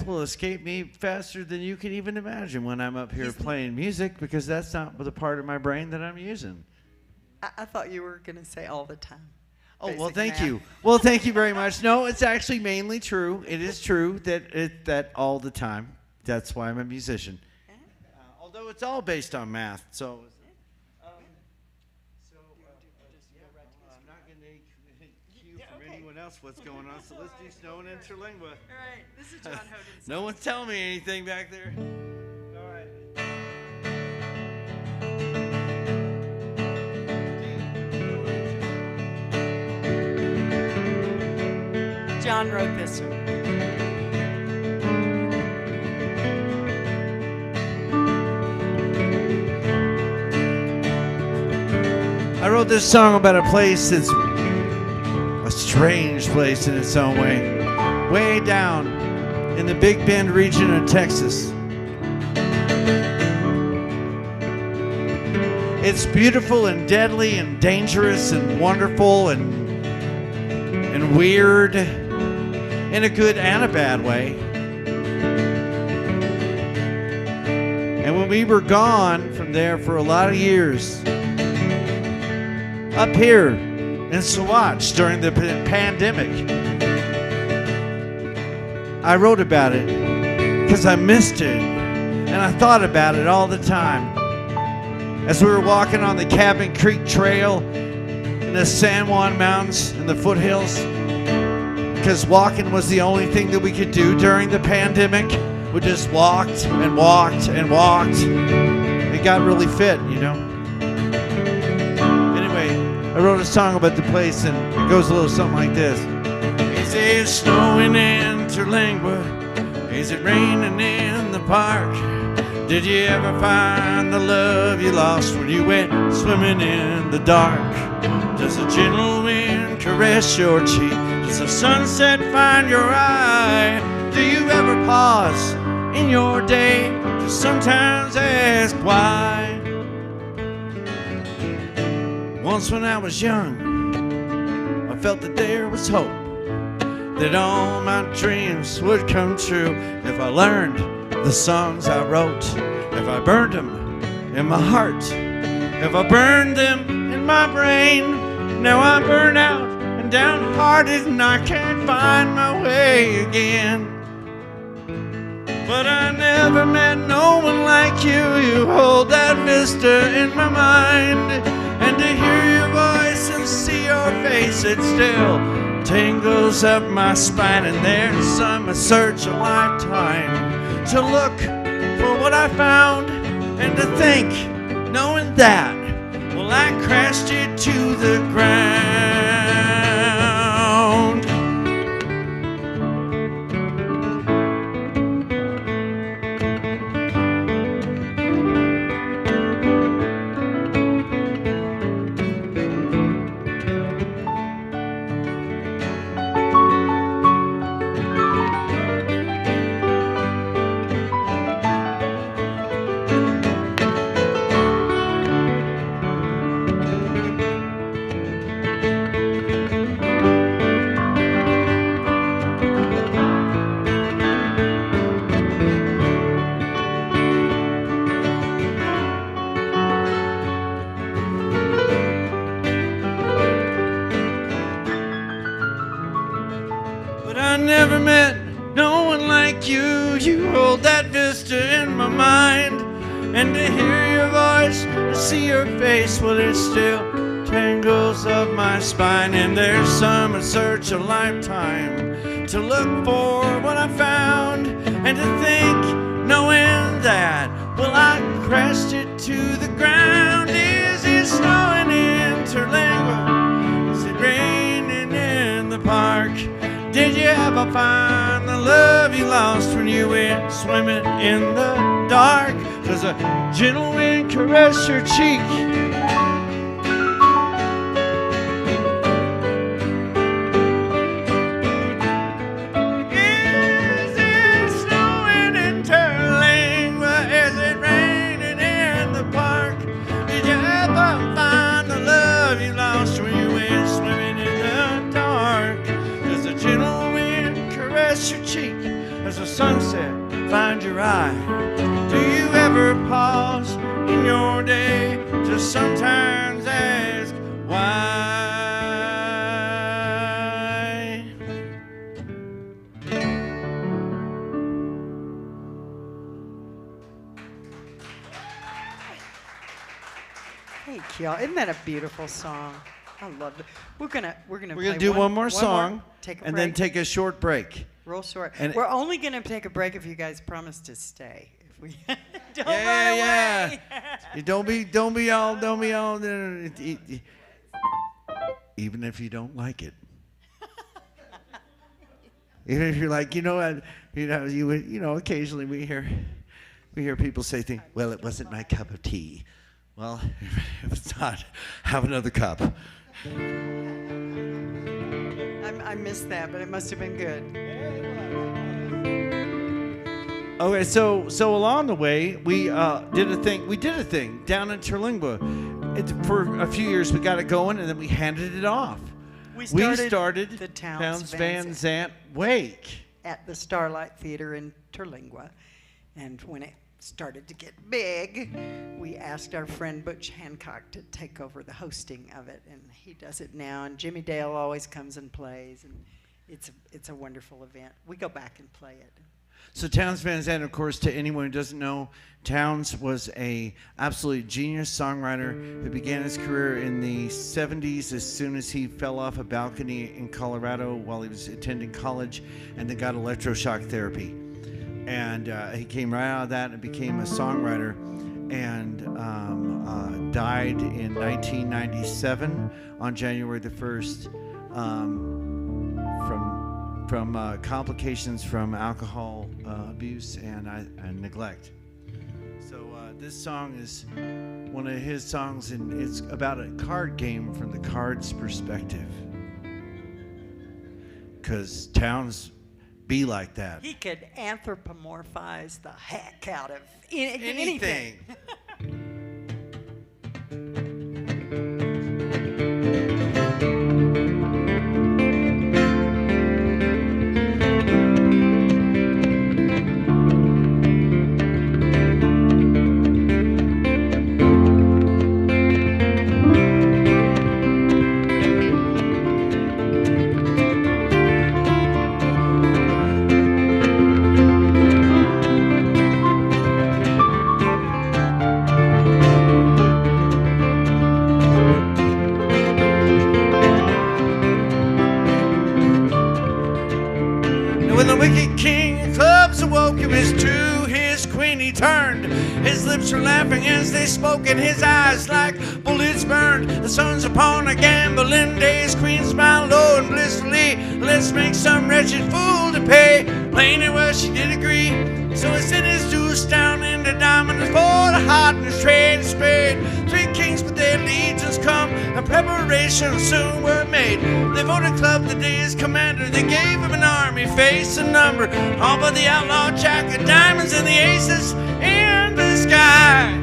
will escape me faster than you can even imagine when I'm up here playing music, because that's not the part of my brain that I'm using. I thought you were going to say all the time. Oh, well, Basic thank math. you. Well, thank you very much. No, it's actually mainly true. It is true that all the time. That's why I'm a musician. Although it's all based on math, so. I'm not going to cue from anyone else what's going on, so let's do Snow and Interlingua. All right, this is John Hogan's No one's telling me anything back there. All right. John wrote this one. I wrote this song about a place that's a strange place in its own way down in the Big Bend region of Texas. It's beautiful and deadly and dangerous and wonderful and weird in a good and a bad way. And when we were gone from there for a lot of years, up here in Swatch during the pandemic, I wrote about it because I missed it, and I thought about it all the time as we were walking on the Cabin Creek Trail in the San Juan Mountains in the foothills, because walking was the only thing that we could do during the pandemic. We just walked and walked and walked. It got really fit, you know. I wrote a song about the place, and it goes a little something like this. Is it snowing in Interlingua? Is it raining in the park? Did you ever find the love you lost when you went swimming in the dark? Does a gentle wind caress your cheek? Does the sunset find your eye? Do you ever pause in your day to sometimes ask why? Once when I was young, I felt that there was hope, that all my dreams would come true if I learned the songs I wrote, if I burned them in my heart, if I burned them in my brain. Now I'm burned out and downhearted and I can't find my way again. But I never met no one like you. You hold that vista in my mind. And to hear your voice and see your face, it still tingles up my spine. And there's some search a lifetime to look for what I found, and to think, knowing that, well, I crashed it to the ground. I never met no one like you. You hold that vista in my mind. And to hear your voice, to see your face, well, it still tangles up my spine. And there's some search a lifetime to look for what I found, and to think, knowing that, well, I crashed it to the ground. Is it snowing in Interlingua? Is it raining in the park? Did you ever find the love you lost when you went swimming in the dark? Does a gentle wind caress your cheek? your eye? Do you ever pause in your day to sometimes ask why? Thank y'all. Isn't that a beautiful song? I love it. We're gonna do one more song, take a and break. then take a short break. Real short. And we're only gonna take a break if you guys promise to stay. If we don't run Yeah, away. yeah. Don't be all. Even if you don't like it. Even if you're like, occasionally we hear people say things. Well, it wasn't my cup of tea. Well, if it's not, have another cup. I missed that, but it must have been good. Okay, so along the way, we did a thing. We did a thing down in Terlingua. For a few years, we got it going, and then we handed it off. We started the Townes Van Zandt Wake at the Starlight Theater in Terlingua, and when it started to get big, we asked our friend Butch Hancock to take over the hosting of it, and he does it now. And Jimmy Dale always comes and plays, and it's a wonderful event. We go back and play it. So Townes Van Zandt, of course, to anyone who doesn't know, Townes was a absolute genius songwriter who began his career in the 70s as soon as he fell off a balcony in Colorado while he was attending college, and then got electroshock therapy. And he came right out of that and became a songwriter, and died in 1997 on January the 1st from complications from alcohol abuse and neglect. So this song is one of his songs, and it's about a card game from the card's perspective. Because Townes be like that. He could anthropomorphize the heck out of anything. His lips were laughing as they spoke, and his eyes like bullets burned. The sun's upon a gambling day. His queen smiled low and blissfully. Let's make some wretched fool to pay. Plain it was, she did agree. So he sent his deuce down into diamonds for the heart and his trade and spade. 3 kings with their legions come, and preparations soon were made. They voted Club the day's commander. They gave him an army, face and number, all but the outlaw jack of diamonds and the aces in the sky.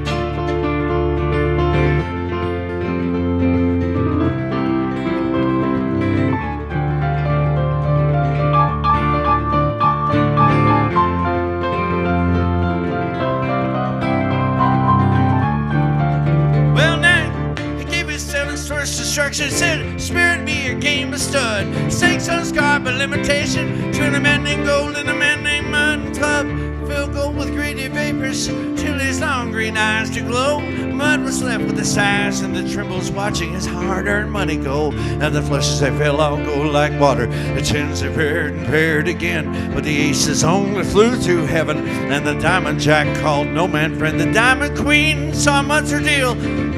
Instructions said, spirit be your game of stud. Snakes unscarred by limitation. Turn a man named Gold and a man named Mud Club. Fill gold with greedy vapors till his long green eyes to glow. Mud was left with the sighs and the trembles, watching his hard-earned money go. And the flushes they fell all go like water. The tens they paired and paired again, but the aces only flew to heaven. And the diamond jack called no man friend. The diamond queen saw Mud's ordeal,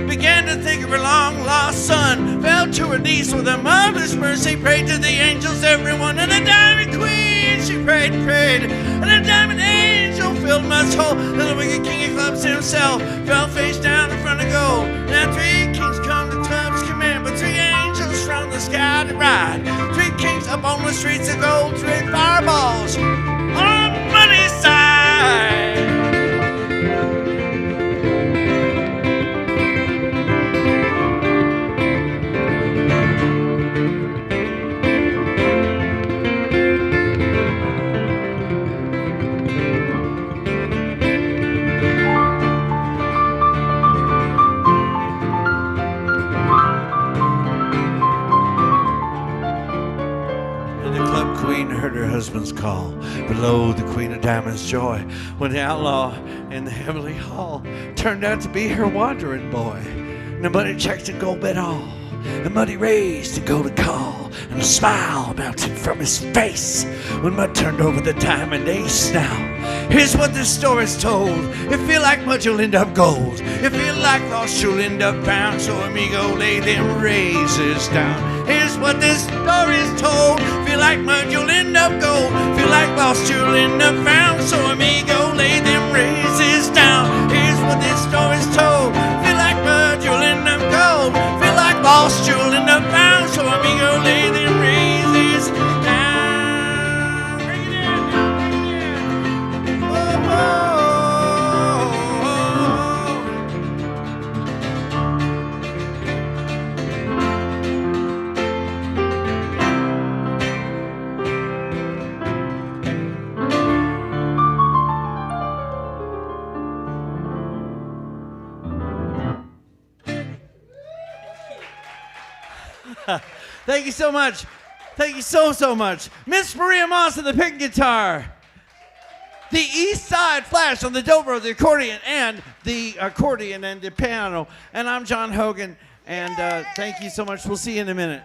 began to think of her long-lost son, fell to her knees with a mother's mercy, prayed to the angels, everyone, and the diamond queen, she prayed and prayed, and the diamond angel filled Mud's hole, and the wicked king of clubs himself fell face down in front of gold. Now 3 kings come to clubs command, but 3 angels from the sky to ride. 3 kings up on the streets of gold, 3 fireballs on money's side. queen heard her husband's call. Below, the queen of diamonds' joy, when the outlaw in the heavenly hall turned out to be her wandering boy. And the muddy checked the gold bed all, the muddy raised the golden call, and a smile melted from his face when Mud turned over the diamond ace. Now, here's what this story's told. It feel like mud, you'll end up gold. It feel like lost, you'll end up found. So amigo, lay them razors down. Here's what this story's told. Feel like mud, you'll end up gold. Feel like lost, you'll end up found. So amigo, lay them razors down. Here's what this story's told. Feel like mud, you'll end up gold. Feel like lost, you'll end up found. So amigo, lay them razors down. Bring it in, bring it in. Oh, oh. Thank you so much. Thank you so much. Miss Maria Moss on the pick guitar. The East Side Flash on the dobro, the accordion, and the piano. And I'm Jon Hogan, and thank you so much. We'll see you in a minute.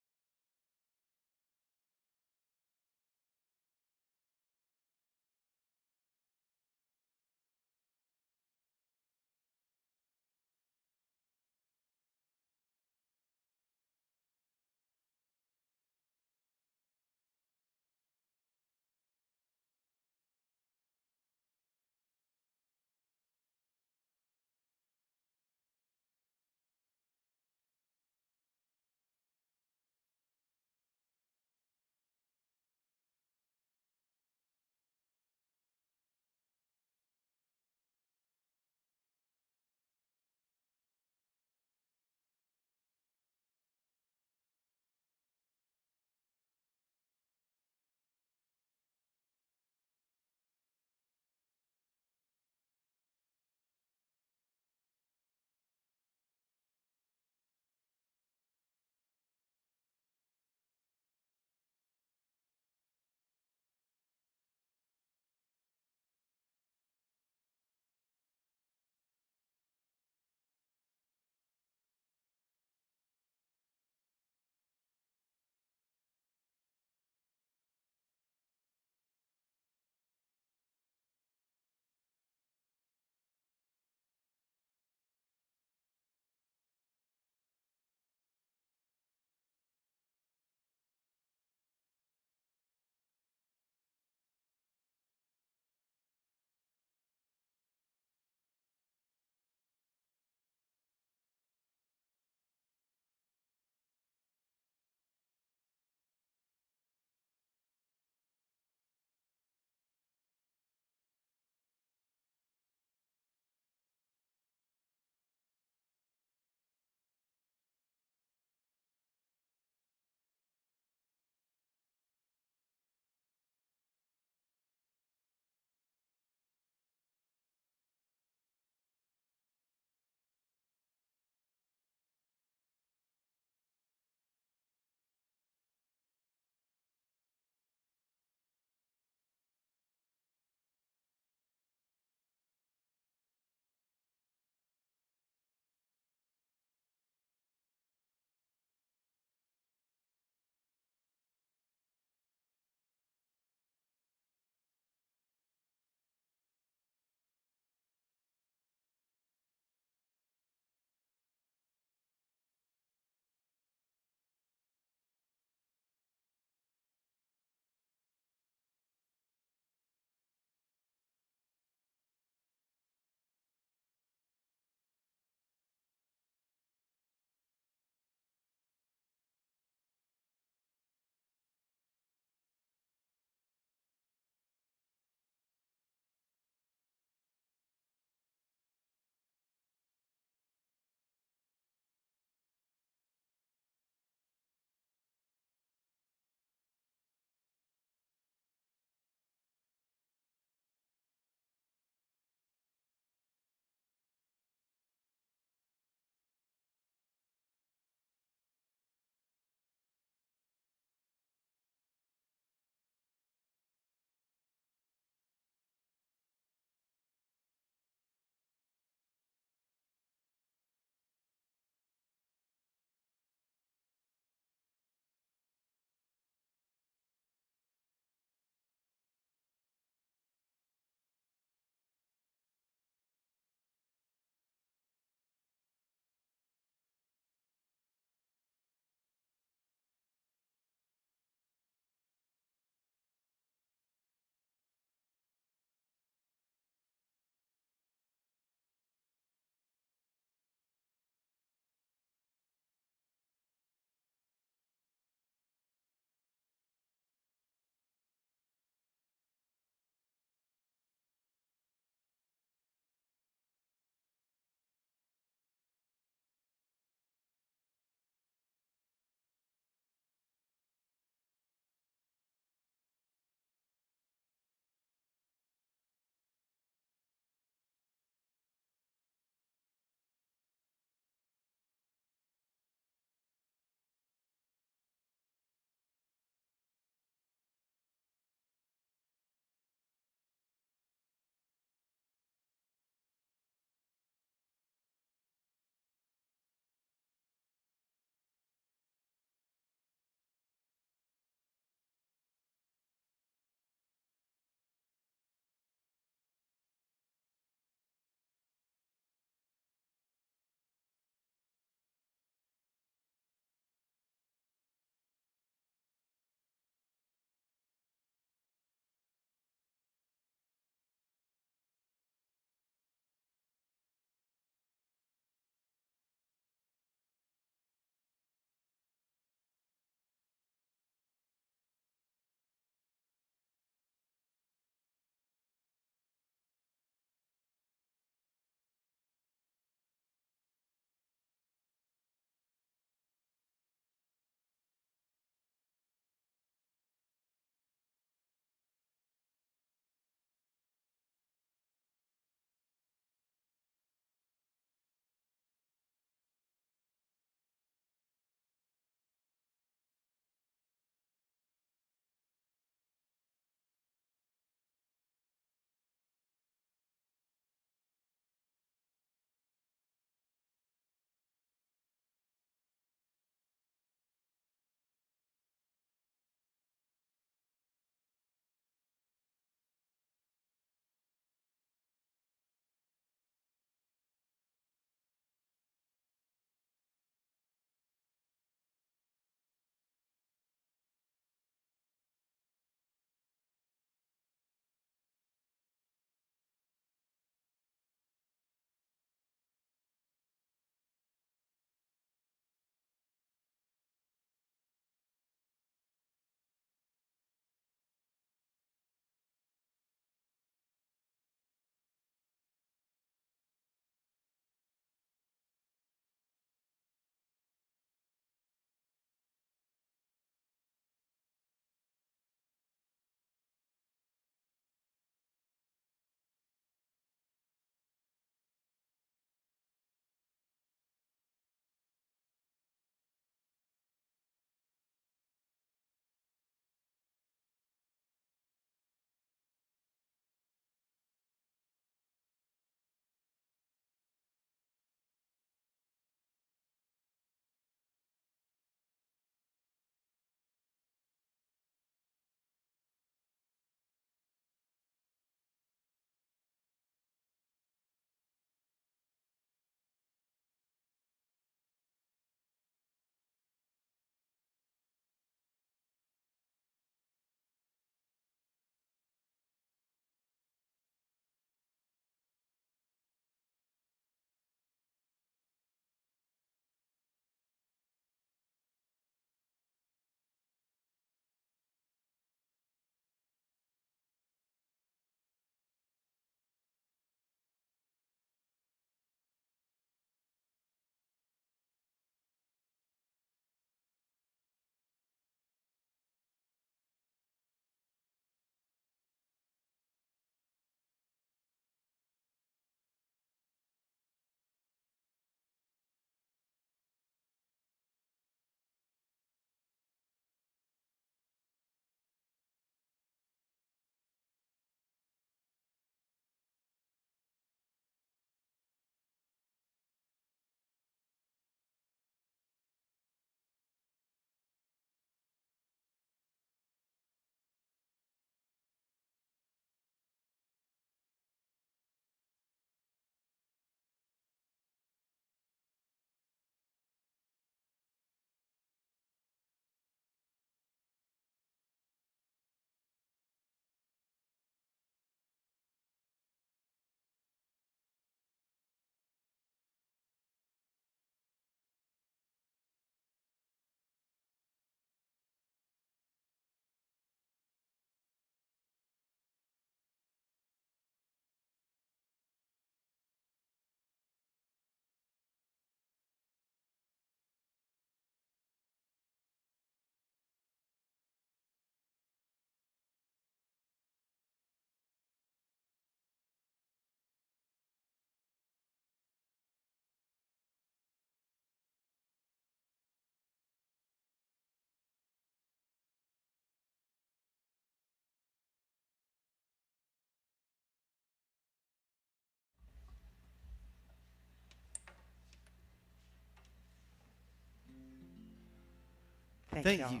Thank y'all. you.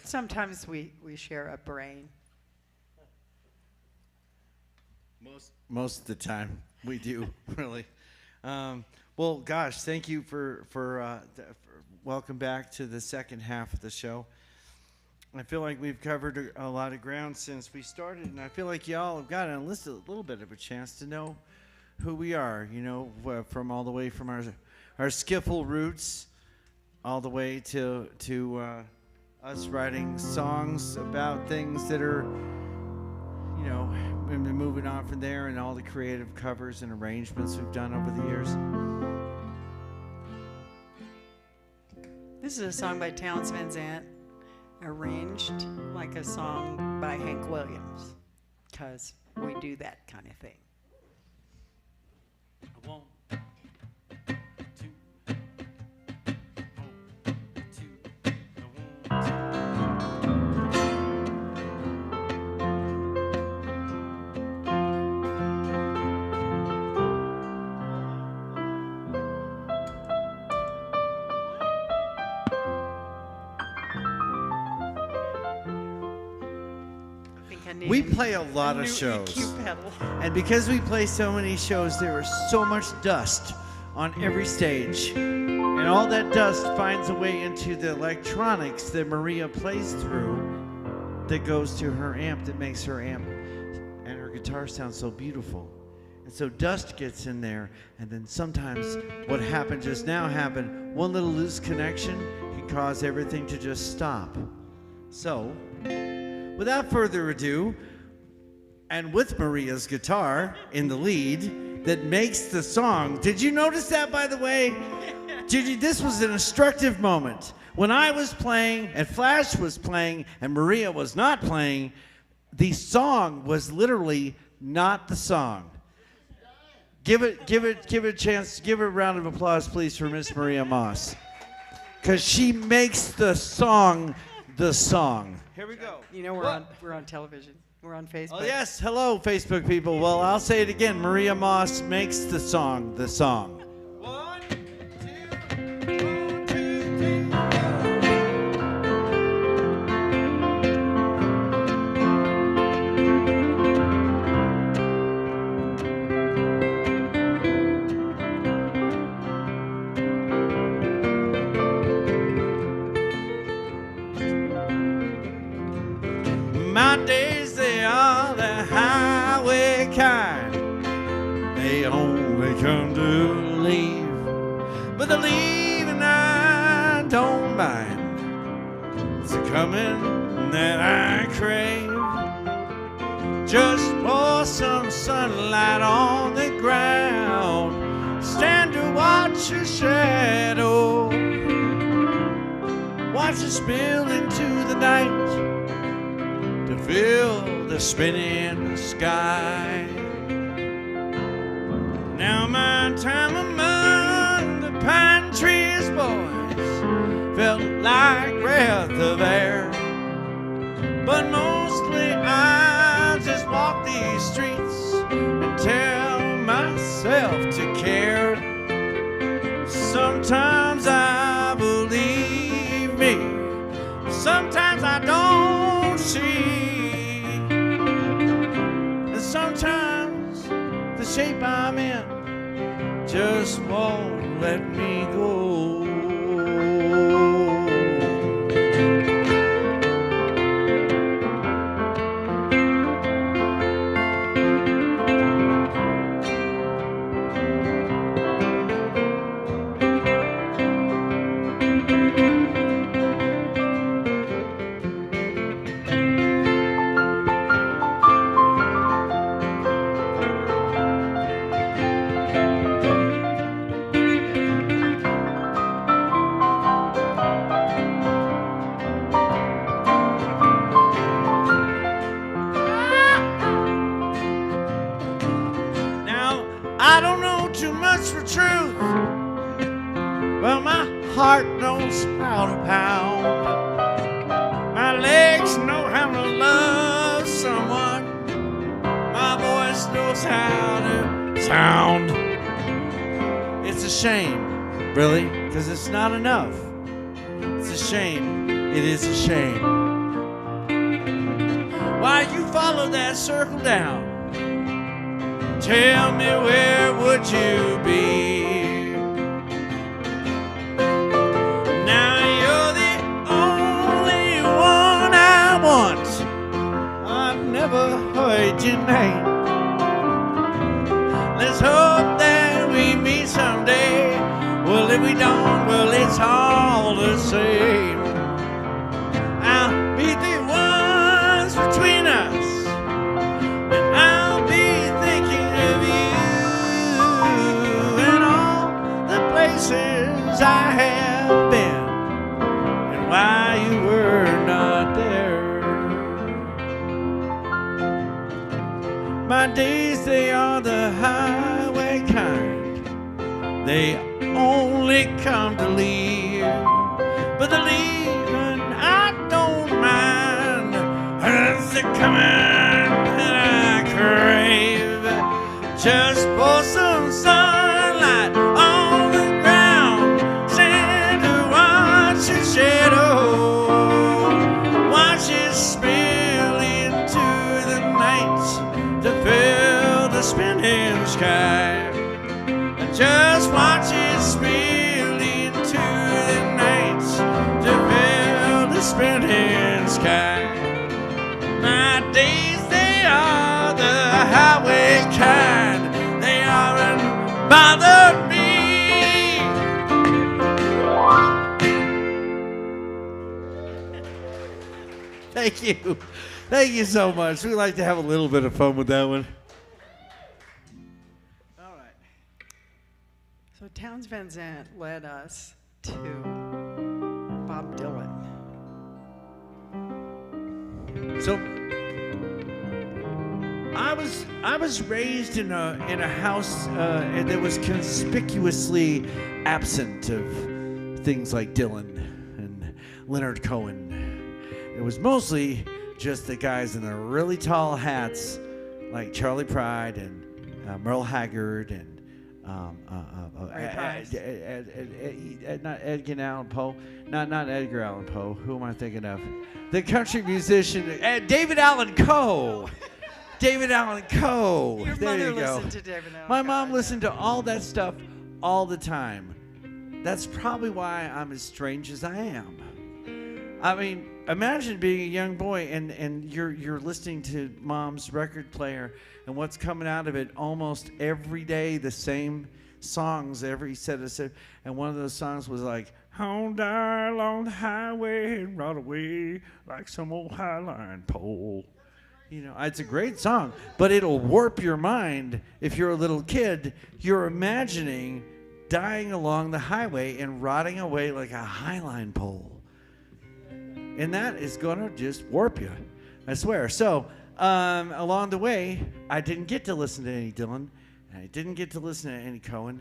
Sometimes we share a brain. Most of the time we do, really. Well, gosh, thank you for welcome back to the second half of the show. I feel like we've covered a lot of ground since we started, and I feel like y'all have gotten a little bit of a chance to know who we are, you know, from all the way from our skiffle roots all the way to us writing songs about things that are, you know, we've been moving on from there, and all the creative covers and arrangements we've done over the years. This is a song by Townes Van Zandt, arranged like a song by Hank Williams, because we do that kind of thing. One, two, we play a lot of shows, and because we play so many shows, there is so much dust on every stage, and all that dust finds a way into the electronics that Maria plays through that goes to her amp, that makes her amp and her guitar sound so beautiful. And so dust gets in there, and then sometimes what happened just now happened. One little loose connection can cause everything to just stop. So without further ado, and with Maria's guitar in the lead that makes the song. Did you notice that, by the way? This was an instructive moment. When I was playing and Flash was playing and Maria was not playing, the song was literally not the song. Give it a chance. Give her a round of applause, please, for Miss Maria Moss, because she makes the song the song. Here we go. You know we're on television. We're on Facebook. Oh yes, hello Facebook people. Well, I'll say it again. Maria Moss makes the song the song. 1, 2, 1, 2, 3. My days, they are the highway kind. They only come to leave, but the leaving I don't mind. It's the coming that I crave. Just pour some sunlight on the ground. Stand to watch your shadow. Watch it spill into the night. Feel the spinning sky. Now my time among the pine trees, boys, felt like breath of air. But mostly I just walk these streets and tell myself to care. Sometimes I believe me, sometimes I don't see. Sometimes the shape I'm in just won't let me go. I don't know too much for truth, but my heart knows how to pound. My legs know how to love someone. My voice knows how to sound. It's a shame, really. 'cause it's not enough. It's a shame. It is a shame. Why you follow that circle down? Tell me, where would you be? Now you're the only one I want. I've never heard your name. Let's hope that we meet someday. Well, if we don't, well, it's all the same. I'll be the ones between us, and I'll be thinking of you and all the places I have been and why you were not there. My days, they are the highway kind. They only come to leave, but the leaving I don't mind. It's the coming that I crave. Just pour some sunlight on the ground, stand to watch your shadow, watch it spill into the night to fill the spinning sky. Just watch it spill into the night to fill the spinning sky. My days, they are the highway kind. They aren't bothered me. Thank you. Thank you so much. We like to have a little bit of fun with that one. So Townes Van Zandt led us to Bob Dylan. So I was raised in a house that was conspicuously absent of things like Dylan and Leonard Cohen. It was mostly just the guys in the really tall hats like Charlie Pride and Merle Haggard and not Edgar Allan Poe. Not Edgar Allan Poe. Who am I thinking of? The country musician David Allan Coe. David Allan Coe. Your there mother you go. listened to David Allan My Coe, mom I listened know. to all that stuff all the time. That's probably why I'm as strange as I am. I mean, imagine being a young boy and you're listening to mom's record player and what's coming out of it almost every day, the same songs, every set of set. And one of those songs was like, "Home die along the highway and run away like some old highline pole." You know, it's a great song, but it'll warp your mind if you're a little kid. You're imagining dying along the highway and rotting away like a highline pole. And that is going to just warp you, I swear. So, along the way, I didn't get to listen to any Dylan, and I didn't get to listen to any Cohen.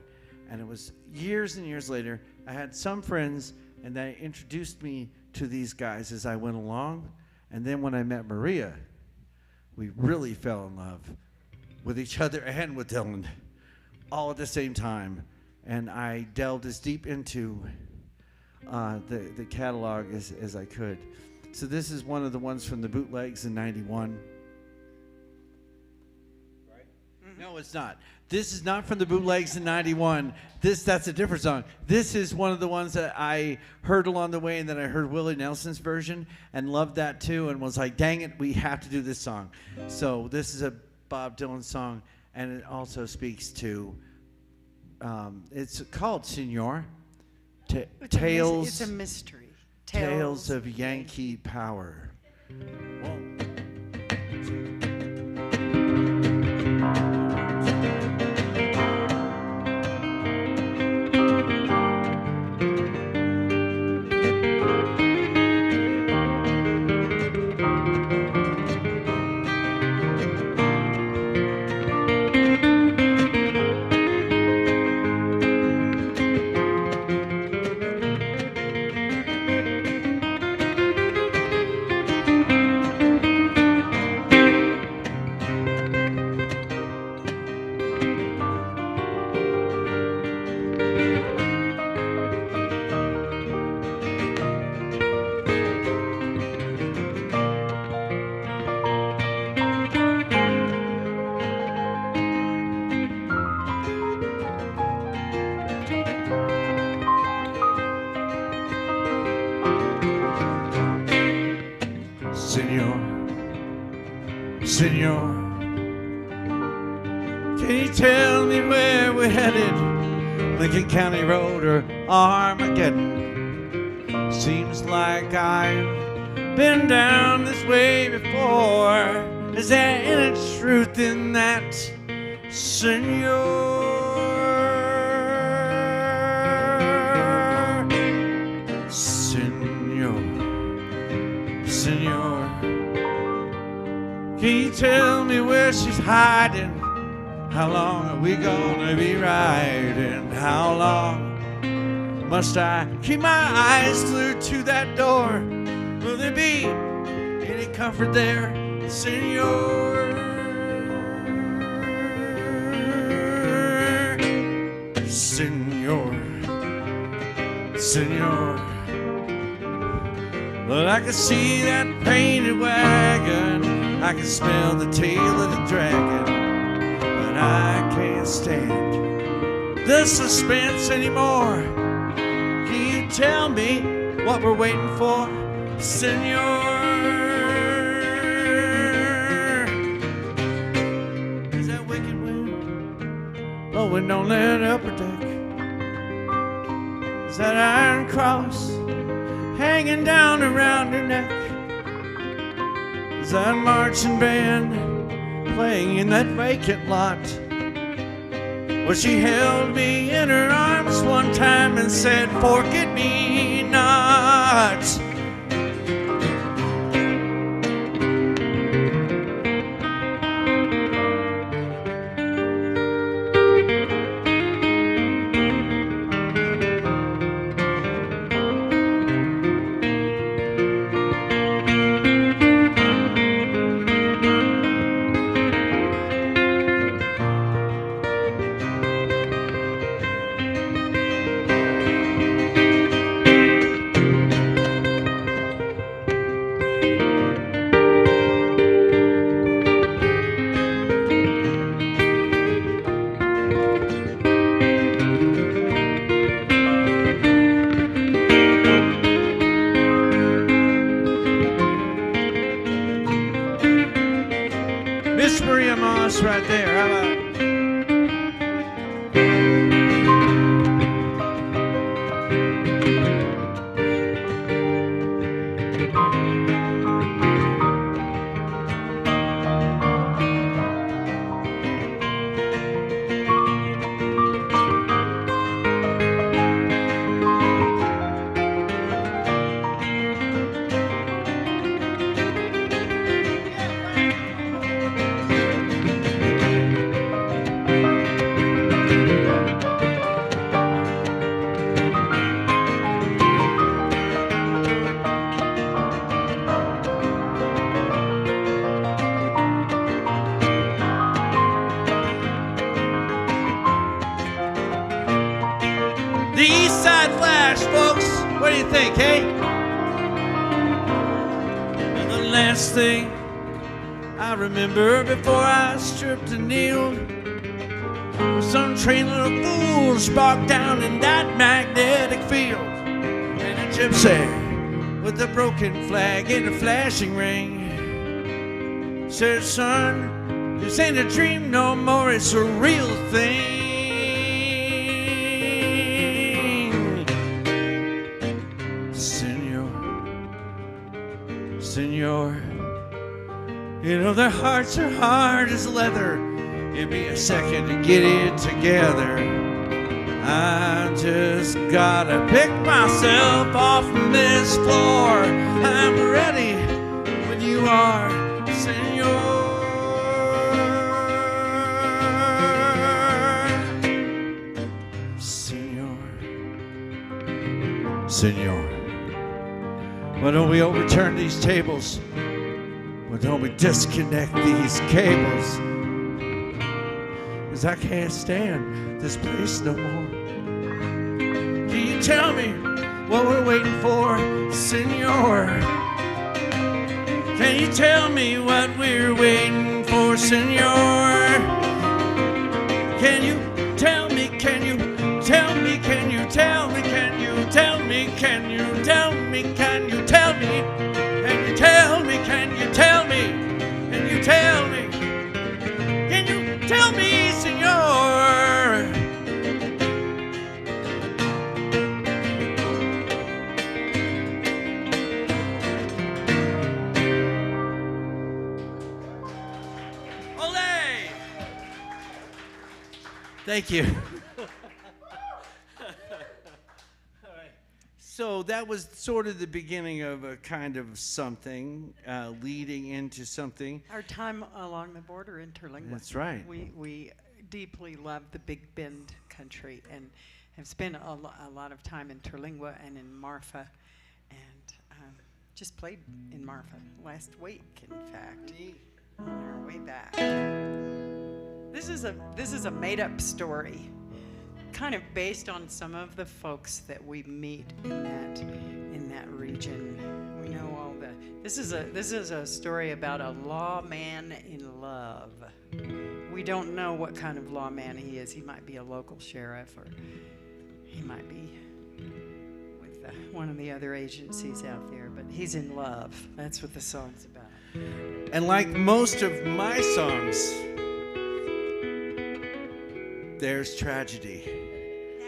And it was years and years later, I had some friends, and they introduced me to these guys as I went along. And then when I met Maria, we really fell in love with each other and with Dylan all at the same time. And I delved as deep into the catalog as I could. So this is one of the ones from the bootlegs in '91. Right? No, it's not. This is not from the bootlegs in '91. That's a different song. This is one of the ones that I heard along the way, and then I heard Willie Nelson's version and loved that too, and was like, dang it, we have to do this song. So this is a Bob Dylan song, and it also speaks to, it's called Senor. Tales. It's a mystery. Tales of Yankee Power. Whoa. Senor, Senor, can you tell me where we're headed? Lincoln County Road or Armageddon? Seems like I've been down this way before. Is there any truth in that, Senor? Senor, Senor, can you tell me where she's hiding? How long are we gonna be riding? How long must I keep my eyes glued to that door? Will there be any comfort there, Senor? Senor, Senor, well, I can see that painted wagon, I can smell the tail of the dragon, but I can't stand the suspense anymore. Can you tell me what we're waiting for, Senor? Is that wicked wind blowing on that upper deck? Is that iron cross hanging down around her neck? Is that marching band playing in that vacant lot? Well, she held me in her arms one time and said, forget me not. Miss Maria Moss right there. How about it? The East Side Flash, folks. What do you think, hey? And the last thing I remember before I stripped and kneeled was some train little fool sparked down in that magnetic field. And a gypsy with a broken flag and a flashing ring said, son, this ain't a dream no more, it's a real thing. Senor, you know their hearts are hard as leather. Give me a second to get it together. I just gotta pick myself off from this floor. I'm ready when you are, Senor. Senor, Senor. Why don't we overturn these tables? Why don't we disconnect these cables? 'Cause I can't stand this place no more. Can you tell me what we're waiting for, Senor? Can you tell me what we're waiting for, Senor? Can you tell me, can you tell me, can you tell me, can you tell me, can you tell me, can you tell me, can you tell me, can you Thank you. All right. So that was sort of the beginning of a kind of something, leading into something. Our time along the border interlingua. That's right. We deeply love the Big Bend country and have spent a lot of time in Terlingua and in Marfa, and just played in Marfa last week, in fact, on our way back. This is a made-up story, kind of based on some of the folks that we meet in that region. We know all the. This is a story about a lawman in love. We don't know what kind of lawman he is. He might be a local sheriff, or he might be with one of the other agencies out there. But he's in love. That's what the song's about. And like most of my songs, there's tragedy.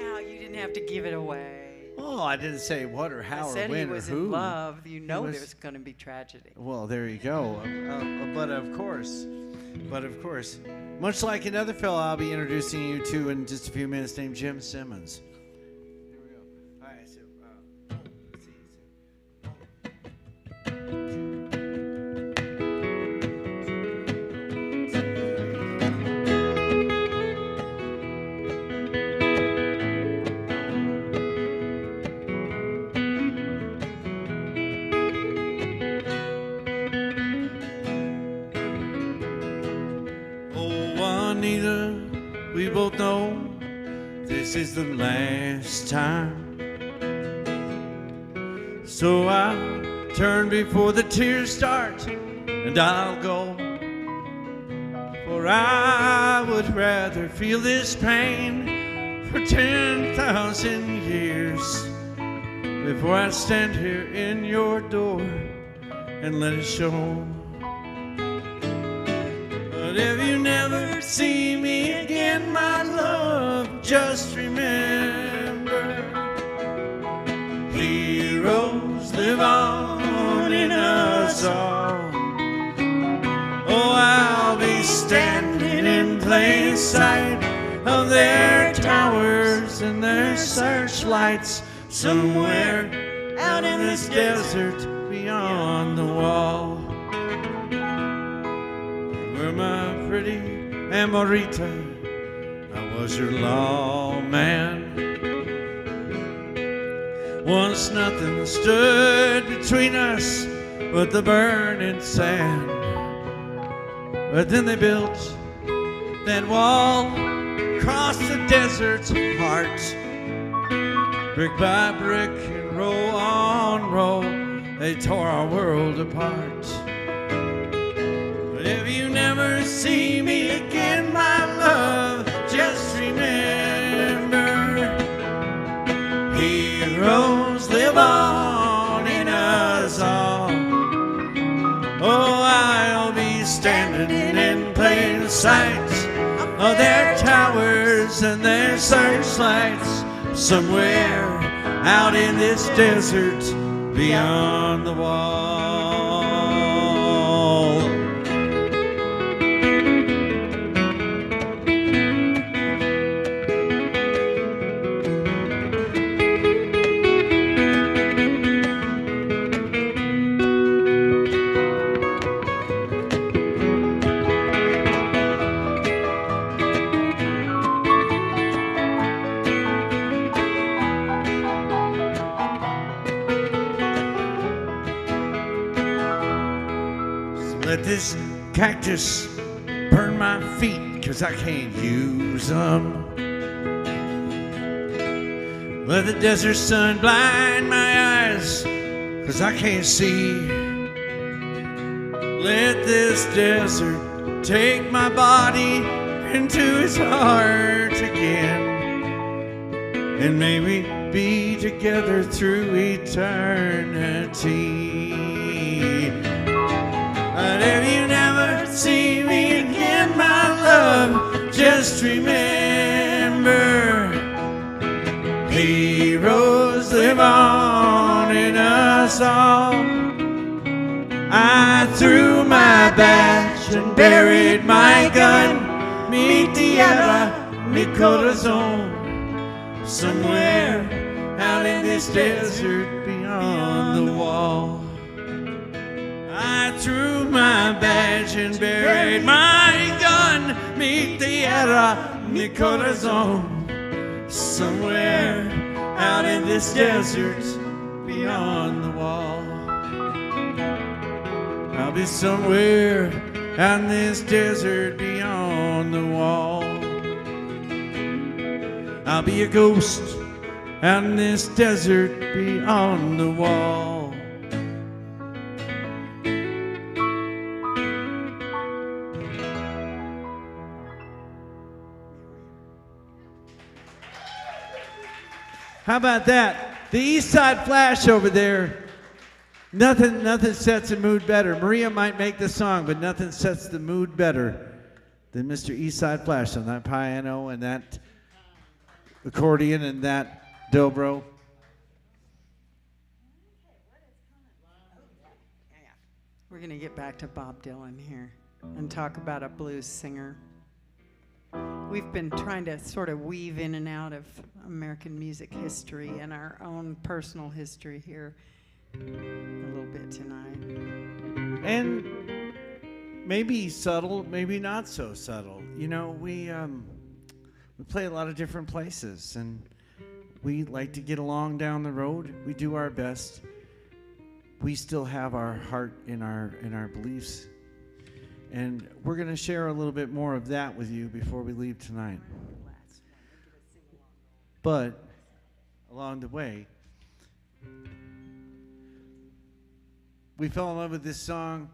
Now, you didn't have to give it away. Oh, I didn't say what or how I or said when he was or who. in love. You know was- there's going to be tragedy. Well, there you go. But of course, much like another fellow I'll be introducing you to in just a few minutes, named Jim Simmons. Here we go. All right, so let's see. Neither we both know this is the last time. So I'll turn before the tears start, and I'll go. For I would rather feel this pain for 10,000 years before I stand here in your door and let it show. But if you never see me again, my love, just remember, heroes live on in us all. Oh, I'll be standing in plain sight of their towers and their searchlights somewhere out in this desert beyond the wall. Where my pretty Amorita, I was your lawman. Once nothing stood between us but the burning sand. But then they built that wall across the desert's heart. Brick by brick and row on row, they tore our world apart. But if you never see me again, my love, just remember, heroes live on in us all. Oh, I'll be standing in plain sight of their towers and their searchlights somewhere out in this desert beyond the wall. Let this cactus burn my feet, 'cause I can't use them. Let the desert sun blind my eyes, 'cause I can't see. Let this desert take my body into its heart again, and may we be together through eternity. But if you never see me again, my love, just remember, heroes live on in us all. I threw my badge and buried my gun. Mi tierra, mi corazón. Somewhere out in this desert beyond the wall, I threw my badge and buried my gun. Mi tierra, mi corazón. Somewhere out in this desert beyond the wall, I'll be somewhere out in this desert beyond the wall. I'll be a ghost out in this desert beyond the wall. How about that? The East Side Flash over there. Nothing sets the mood better. Maria might make the song, but nothing sets the mood better than Mr. East Side Flash on that piano and that accordion and that dobro. We're going to get back to Bob Dylan here and talk about a blues singer. We've been trying to sort of weave in and out of American music history and our own personal history here a little bit tonight. And maybe subtle, maybe not so subtle. You know, we play a lot of different places, and we like to get along down the road. We do our best. We still have our heart in our beliefs. And we're going to share a little bit more of that with you before we leave tonight. But along the way, we fell in love with this song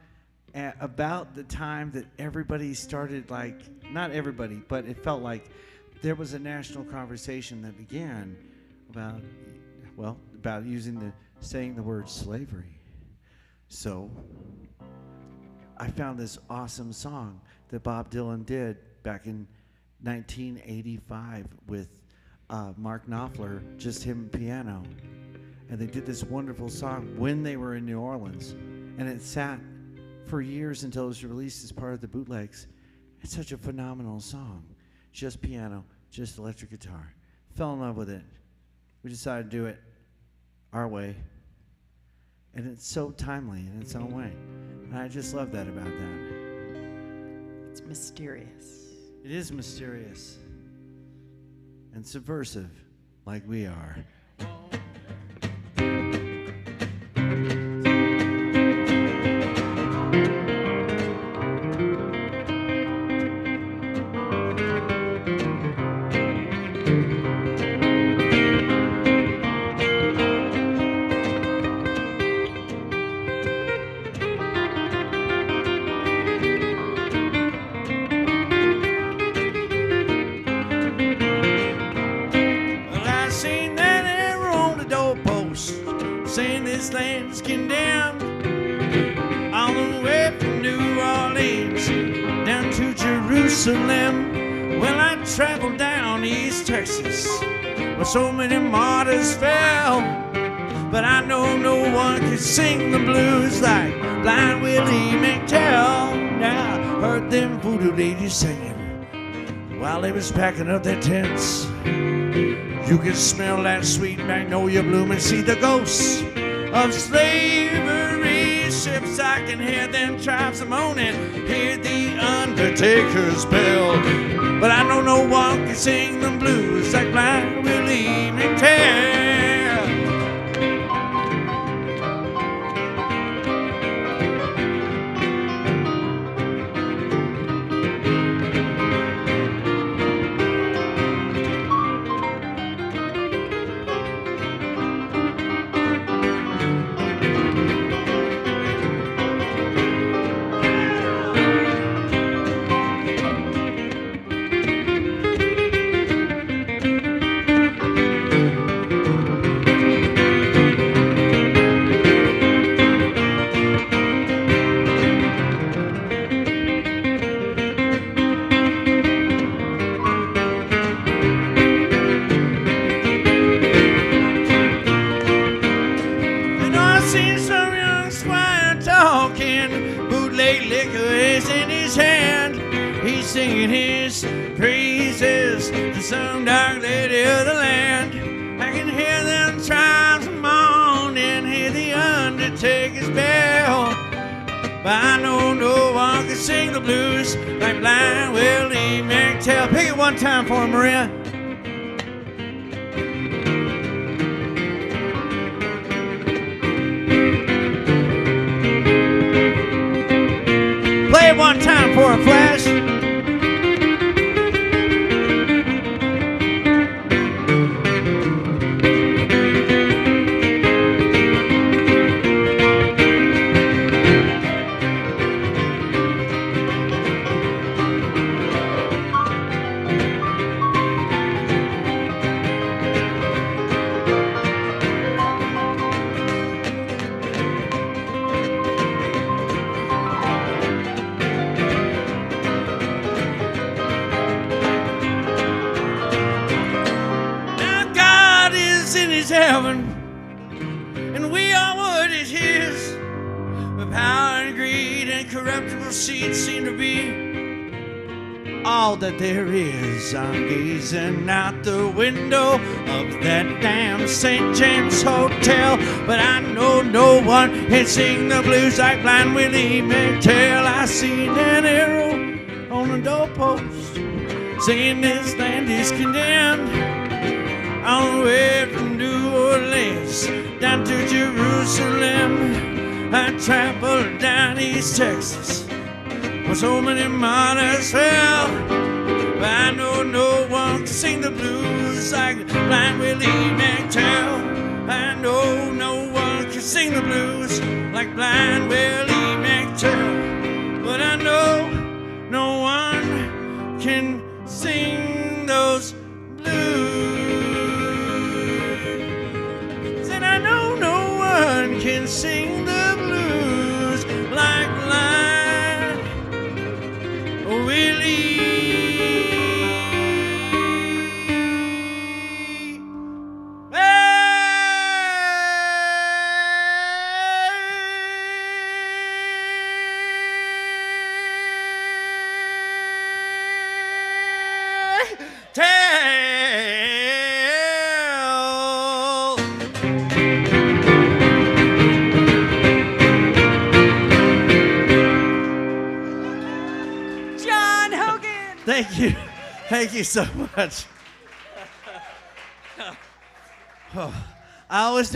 at about the time that everybody started, like, not everybody, but it felt like there was a national conversation that began about saying the word slavery. So I found this awesome song that Bob Dylan did back in 1985 with Mark Knopfler, just him and piano. And they did this wonderful song when they were in New Orleans. And it sat for years until it was released as part of the bootlegs. It's such a phenomenal song. Just piano, just electric guitar. Fell in love with it. We decided to do it our way. And it's so timely in its own way. And I just love that about that. It's mysterious. It is mysterious and subversive, like we are. Saying this land's condemned, all the way from New Orleans down to Jerusalem. Well, I traveled down East Texas where so many martyrs fell, but I know no one could sing the blues like Blind Willie McTell. Now I heard them voodoo ladies singing while they was packing up their tents. You can smell that sweet magnolia bloom and see the ghosts of slavery ships. I can hear them tribes moaning, hear the undertaker's bell, but I know no one can sing the blues like Blind Willie McTell. Singing his praises to some dark lady of the land. I can hear them chimes moaning, hear the undertaker's bell. But I know no one can sing the blues like Blind Willie McTell. Pick it one time for him, Maria. Play it one time for him, Flash. Heaven, and we are what is his. But power and greed and corruptible seeds seem to be all that there is. I'm gazing out the window of that damn St. James Hotel, but I know no one can sing the blues like Blind Willie McTell. I seen an arrow on the doorpost saying this land is condemned. On the way from New Orleans down to Jerusalem, I traveled down East Texas where so many martyrs fell. But I know no one can sing the blues like Blind Willie McTell. I know no one can sing the blues like Blind Willie McTell. But I know no one can sing those blues. Can sing the blues like Blind Willie Thank you so much. Oh, I always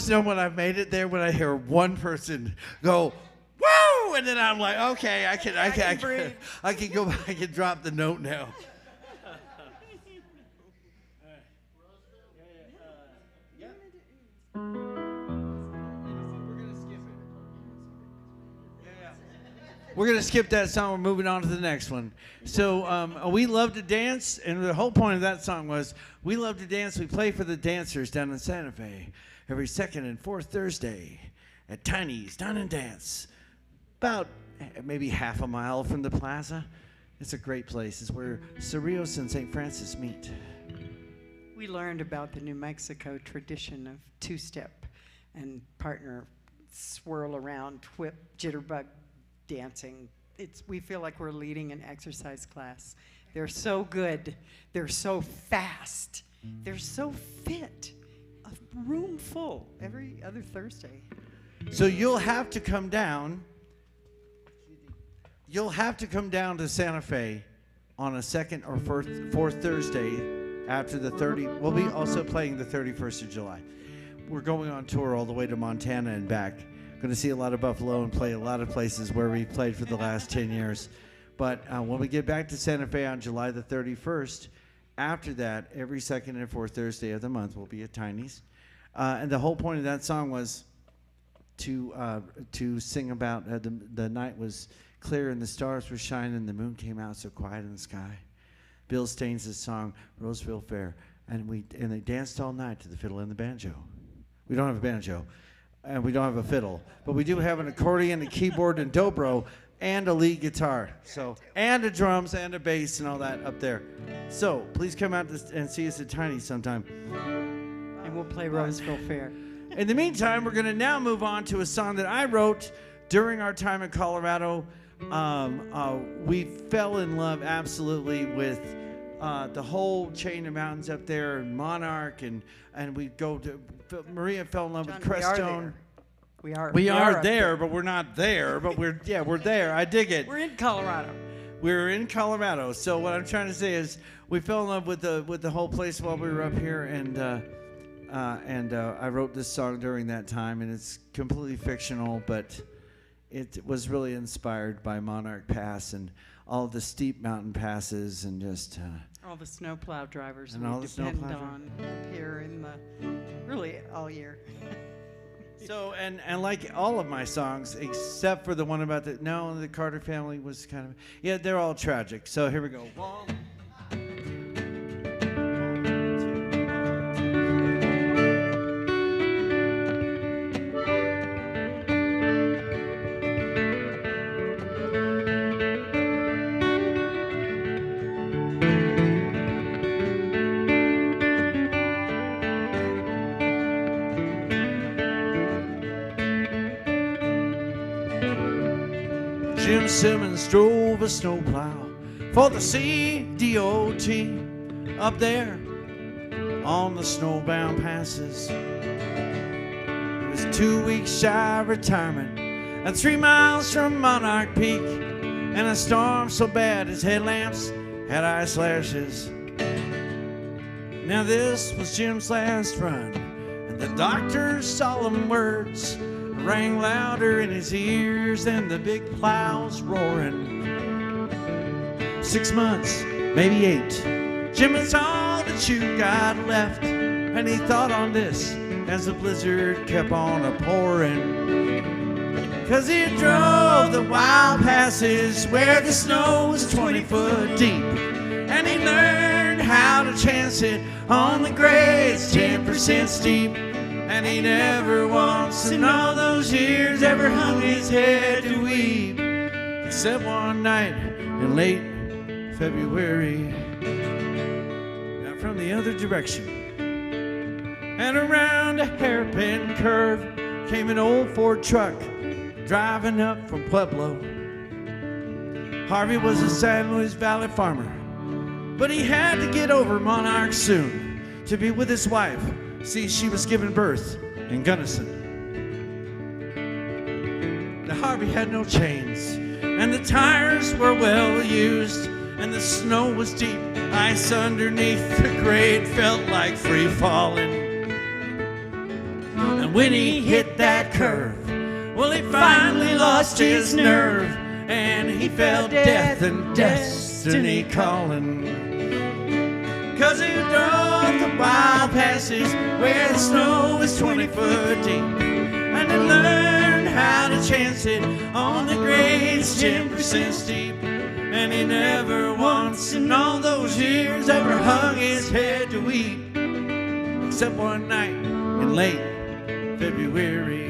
know when I've made it there when I hear one person go, "Woo!" and then I'm like, okay, I can go back and drop the note now. We're going to skip that song. We're moving on to the next one. So we love to dance, and the whole point of that song was we love to dance. We play for the dancers down in Santa Fe every second and fourth Thursday at Tiny's Down and Dance, about maybe half a mile from the plaza. It's a great place. It's where Cerrillos and St. Francis meet. We learned about the New Mexico tradition of two-step and partner swirl around, whip, jitterbug dancing. We feel like we're leading an exercise class. They're so good. They're so fast. They're so fit. A room full every other Thursday. So you'll have to come down. You'll have to come down to Santa Fe on a second or fourth Thursday after the 30th. We'll be also playing the 31st of July. We're going on tour all the way to Montana and back. Going to see a lot of Buffalo and play a lot of places where we played for the last 10 years. But when we get back to Santa Fe on July the 31st, after that, every second and fourth Thursday of the month will be at Tiny's. And the whole point of that song was to sing about the night was clear and the stars were shining, the moon came out so quiet in the sky. Bill Staines' song, Roseville Fair. And they danced all night to the fiddle and the banjo. We don't have a banjo. And we don't have a fiddle, but we do have an accordion, a keyboard, and dobro, and a lead guitar. And a drums and a bass and all that up there. So please come out and see us at Tiny sometime. And we'll play Roseville Fair. In the meantime, we're going to now move on to a song that I wrote during our time in Colorado. We fell in love absolutely with the whole chain of mountains up there, and Monarch, and we'd go to. Maria fell in love John, with Crestone. We are We are up there, but we're not there. But we're there. I dig it. We're in Colorado. We're in Colorado. So what I'm trying to say is, we fell in love with the whole place while we were up here, and I wrote this song during that time, and it's completely fictional, but it was really inspired by Monarch Pass and all the steep mountain passes, and just All the snowplow drivers And we all the depend snowplow on here in the, really all year. so and like all of my songs, except for the one about the Carter family was kind of they're all tragic. So here we go. Jim Simmons drove a snowplow for the CDOT up there on the snowbound passes. He was 2 weeks shy of retirement and 3 miles from Monarch Peak, and a storm so bad his headlamps had ice lashes. Now this was Jim's last run, and the doctor's solemn words rang louder in his ears than the big plows roaring. 6 months, maybe 8, Jim, it's all that you got left. And he thought on this as the blizzard kept on a-pouring. 'Cause he drove the wild passes where the snow was 20 foot deep, and he learned how to chance it on the grades 10% steep. And he never once in all those years ever hung his head to weep, except one night in late February. Now from the other direction, and around a hairpin curve, came an old Ford truck driving up from Pueblo. Harvey was a San Luis Valley farmer, but he had to get over Monarch soon to be with his wife. See, she was giving birth in Gunnison. Now Harvey had no chains, and the tires were well used, and the snow was deep. Ice underneath the grade felt like free falling. And when he hit that curve, well, he finally lost his nerve, and he felt death and destiny calling. 'Cause he drove the wild passes where the snow was 20 foot deep, and he learned how to chance it on the grades 10% steep. And he never once in all those years ever hung his head to weep, except one night in late February.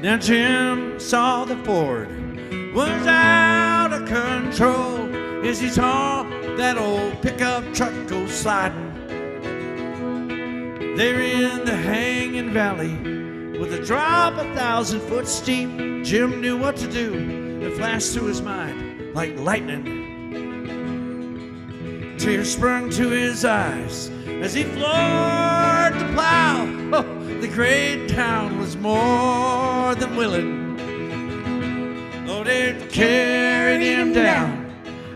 Now Jim saw the Ford was out of control as he saw that old pickup truck go sliding. There in the hanging valley with a drop 1,000 foot steep, Jim knew what to do. It flashed through his mind like lightning. Tears sprung to his eyes as he floored the plow. Oh, the great town was more than willing. Oh, it carried him down,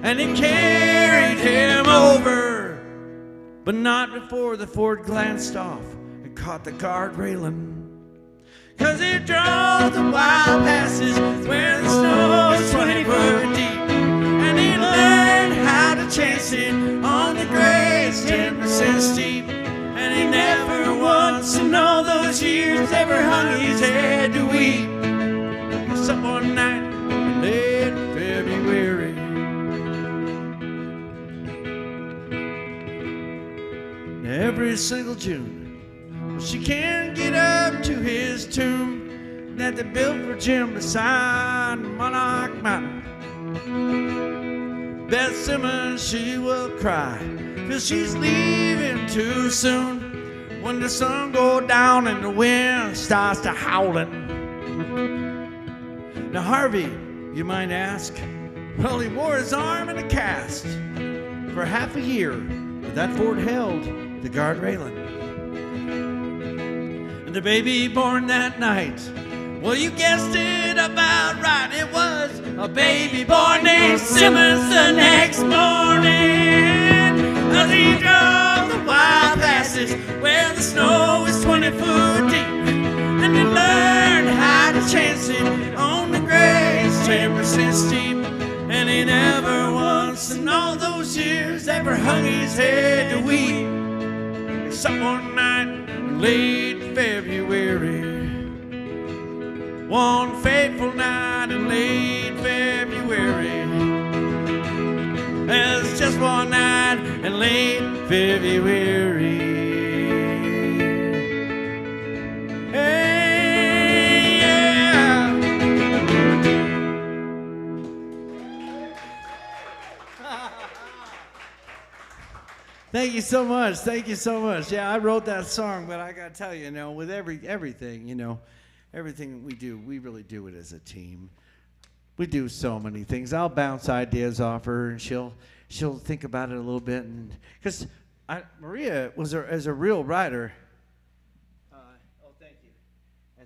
and it carried him over, but not before the Ford glanced off and caught the guard railing. 'Cause he drove the wild passes where the snow was 20 foot deep, and he learned how to chance it on the grades 10% steep. And he never once in all those years ever hung his head to weep, except one night in late February. every single June. But she can't get up to his tomb that they built for Jim beside Monarch Mountain. Beth Simmons, she will cry, 'cause she's leaving too soon. When the sun goes down and the wind starts to howling. Now Harvey, you might ask, well, he wore his arm in a cast for half a year, but that fort held the guard railing. And the baby born that night, well, you guessed it about right. It was a baby boy named Simmons the next morning. As he drove the wild passes where the snow is 20 foot deep, and he learned how to chance it on the grades 10% steep. And he never once in all those years ever hung his head to weep, except one night in late February. One fateful night in late February. It's just one night in late February. Hey, yeah. Thank you so much. Thank you so much. Yeah, I wrote that song, but I gotta tell you, with everything, everything we do, we really do it as a team. We do so many things. I'll bounce ideas off her, and she'll think about it a little bit. And because Maria was as a real writer.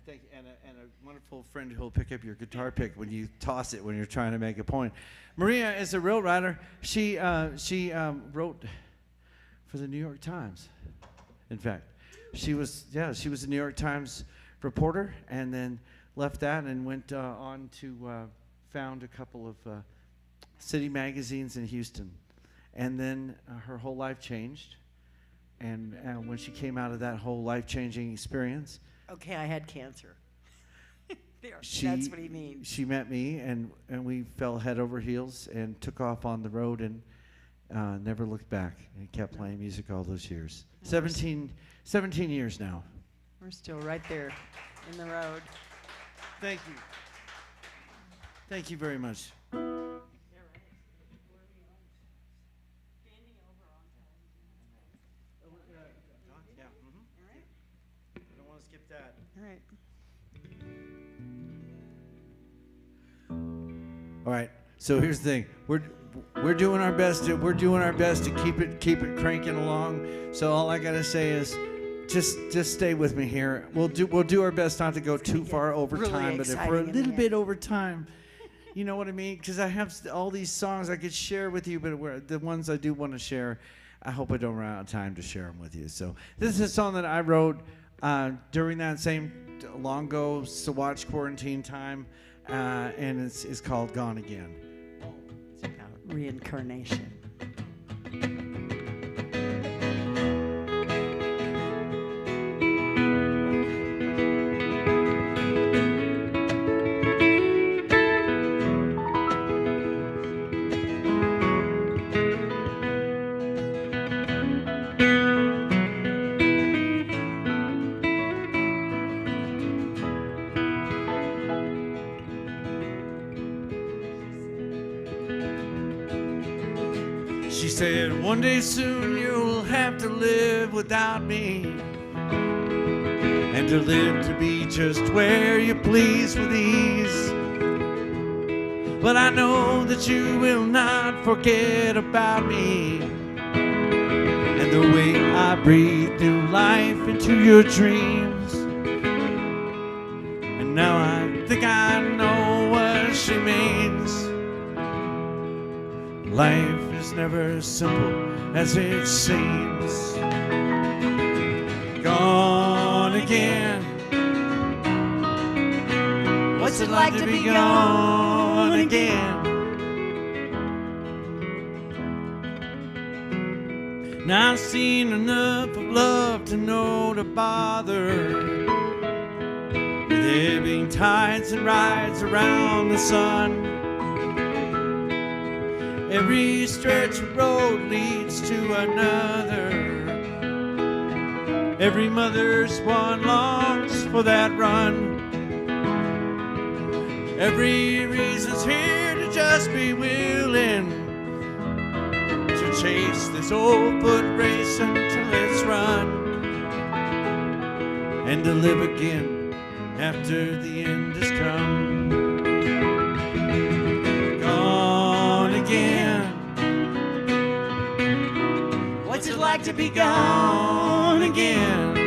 Thank you, and a wonderful friend who'll pick up your guitar pick when you toss it when you're trying to make a point. Maria is a real writer. She wrote for the New York Times. In fact, she was a New York Times reporter, and then left that and went on to found a couple of city magazines in Houston. And then her whole life changed. And when she came out of that whole life-changing experience, Okay, I had cancer. That's what he means. She met me, and we fell head over heels and took off on the road and never looked back, and kept playing music all those years. 17 years now. We're still right there in the road. Thank you. Thank you very much. I don't want to skip that. All right. All right. So here's the thing. We're doing our best to keep it cranking along. So all I gotta say is, just stay with me here. We'll do our best not to go too far over really time, but if we're a little bit over time, you know what I mean? Because I have all these songs I could share with you, but the ones I do want to share, I hope I don't run out of time to share them with you. So this is a song that I wrote during that same long ago Saguache quarantine time, and it's called "Gone Again." It's about reincarnation. She said, one day soon you'll have to live without me, and to live to be just where you please with ease. But I know that you will not forget about me, and the way I breathe new life into your dreams. And now I think I know what she means. Life is never as simple as it seems. Gone again. What's it like to be gone again? Now I've seen enough of love to know to bother with ebbing tides and rides around the sun. Every stretch of road leads to another, Every mother's one longs for that run. Every reason's here to just be willing to chase this old foot race until it's run, and to live again after the end has come. Gone again. What's it like to be gone again?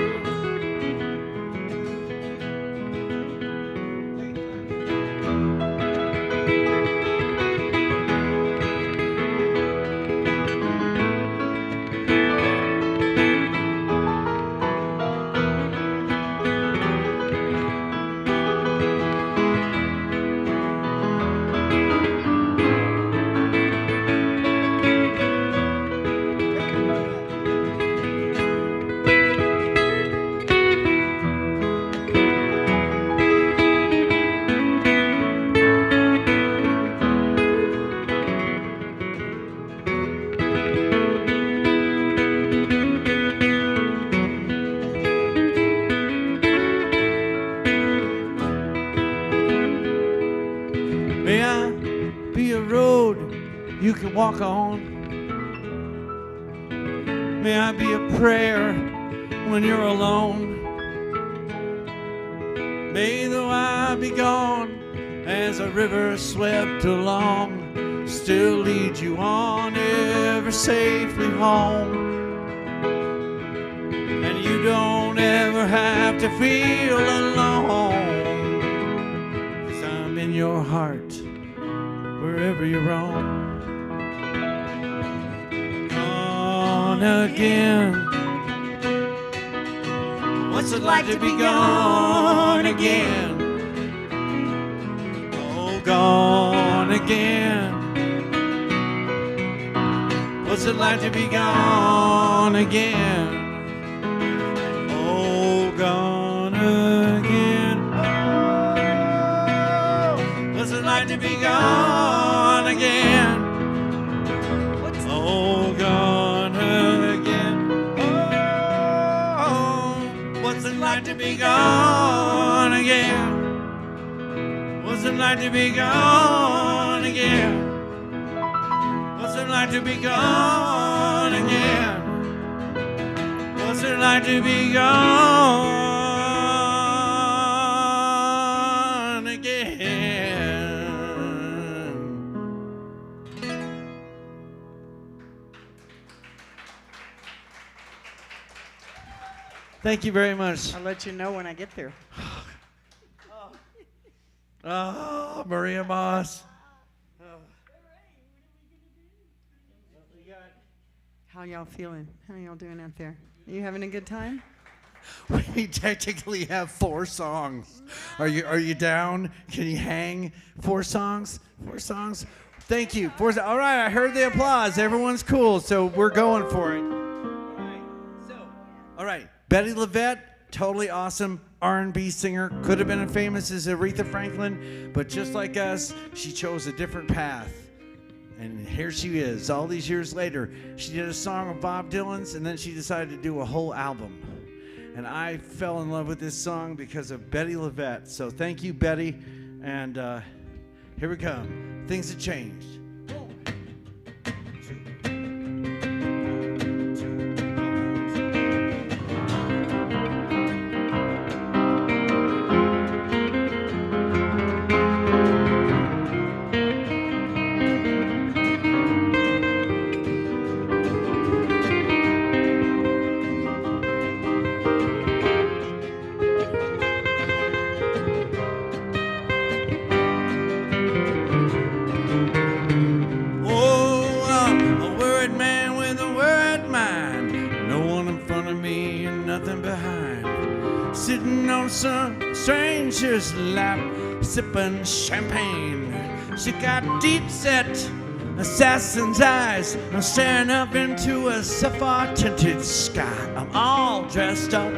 May I be a road you can walk on? May I be a prayer when you're alone? May though I be gone as a river swept along, still lead you on ever safely home. And you don't ever have to feel alone, 'cause I'm in your heart wherever you roam. Gone again. What's it like to be gone again? Oh, gone again. What's it like to be gone again? Oh, gone again. Oh, what's it like to be gone again? Oh, gone again. Oh, what's it like to be gone again? What's it like to be gone again? What's it like to be gone again? What's it like to be gone again? Thank you very much. I'll let you know when I get there. Oh, Maria Moss. How y'all feeling? How y'all doing out there? Are you having a good time? We technically have 4 songs. Are you down? Can you hang? 4 songs? 4 songs? Thank you. All right, I heard the applause. Everyone's cool, so we're going for it. All right, Betty LaVette, totally awesome R&B singer. Could have been as famous as Aretha Franklin, but just like us, she chose a different path. And here she is, all these years later. She did a song of Bob Dylan's, and then she decided to do a whole album. And I fell in love with this song because of Betty LaVette. So thank you, Betty. And here we come. Things have changed. Sitting on some stranger's lap, sipping champagne. She got deep-set assassin's eyes, I'm staring up into a sapphire-tinted sky. I'm all dressed up,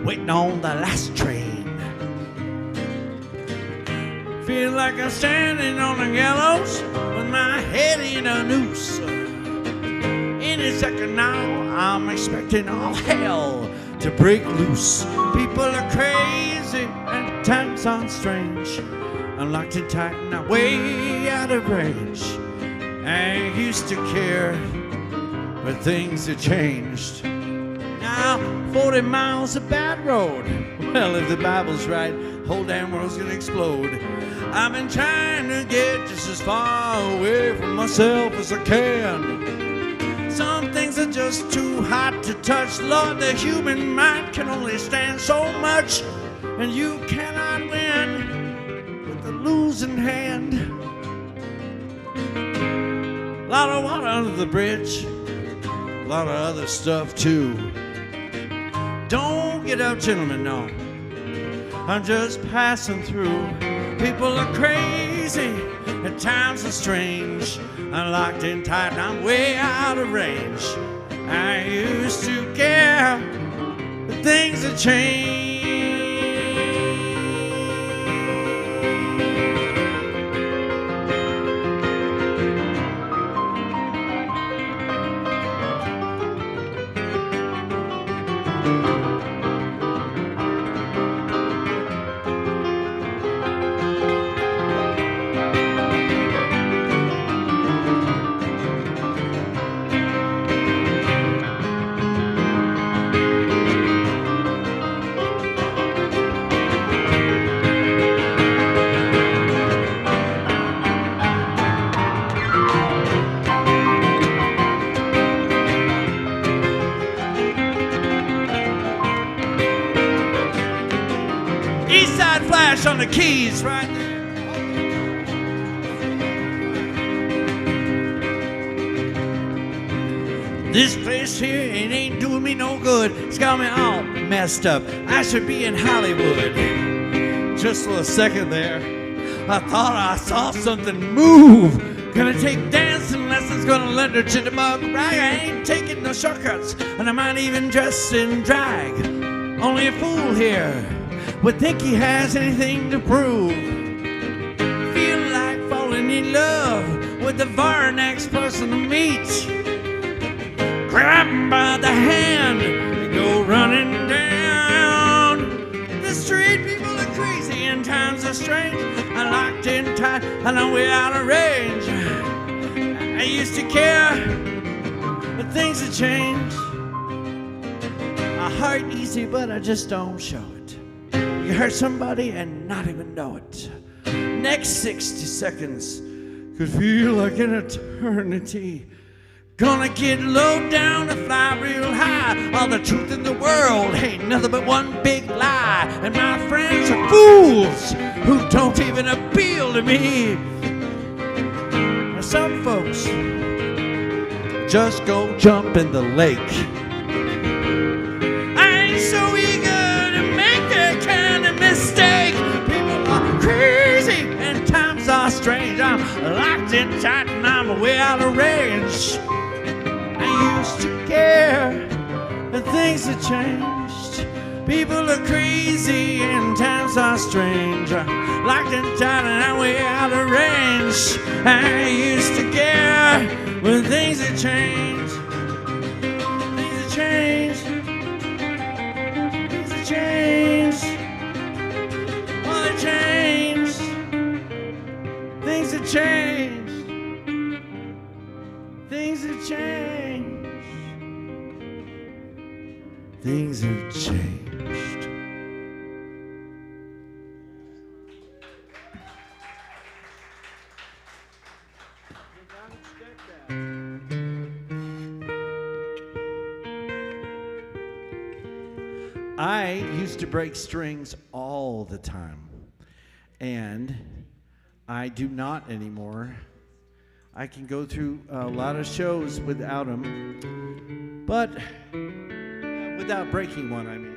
waiting on the last train. Feel like I'm standing on the gallows with my head in a noose. Any second now, I'm expecting all hell to break loose. People are crazy and times are strange. I'm locked in tight and I'm way out of range. I used to care, but things have changed. Now 40 miles of bad road. Well, if the Bible's right, whole damn world's gonna explode. I've been trying to get just as far away from myself as I can. Some things are just too hot to touch. Lord, the human mind can only stand so much, and you cannot win with the losing hand. A lot of water under the bridge, a lot of other stuff too. Don't get up, gentlemen, no. I'm just passing through. People are crazy, at times are strange. I'm locked in tight and I'm way out of range. I used to care, but things have changed. On the keys right there. This place here, it ain't doing me no good. It's got me all messed up. I should be in Hollywood. Just for a second there, I thought I saw something move. Gonna take dancing lessons, gonna learn to jitterbug rag. I ain't taking no shortcuts, and I might even dress in drag. Only a fool here would think he has anything to prove. Feel like falling in love with the very next person to meet. Grab him by the hand and go running down the street. People are crazy and times are strange. I'm locked in tight and I'm way out of range. I used to care, but things have changed. I heart easy, but I just don't show it. You hurt somebody and not even know it. Next 60 seconds could feel like an eternity. Gonna get low down and fly real high. All the truth in the world ain't nothing but one big lie. And my friends are fools who don't even appeal to me. Now some folks just go jump in the lake. I ain't so eager to make that kind of mistake. People are crazy and times are strange. I'm locked in tight and I'm way out of range. I used to care, but things have changed. People are crazy and times are strange. Locked in tight and I'm way out of range. I used to care, but things have changed. Things have changed. Things have changed. Well, they changed. Things have changed. Things have changed. Things have changed. I used to break strings all the time, and I do not anymore. I can go through a lot of shows without them, but without breaking one, I mean.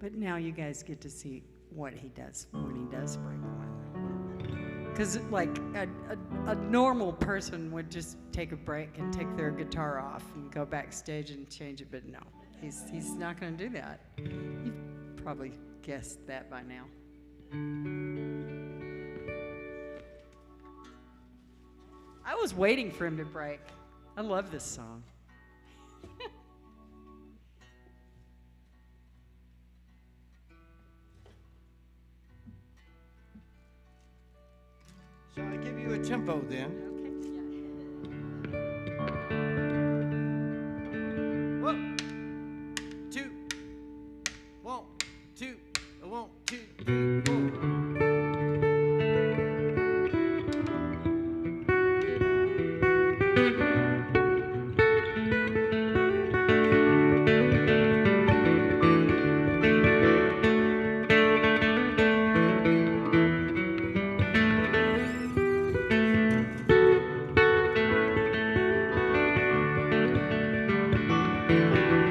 But now you guys get to see what he does when he does break one. Because like a normal person would just take a break and take their guitar off and go backstage and change it, but no, he's not going to do that. You've probably guessed that by now. I was waiting for him to break. I love this song. do a tempo then. One, two, 1, 2, 1, 2, 3, 4.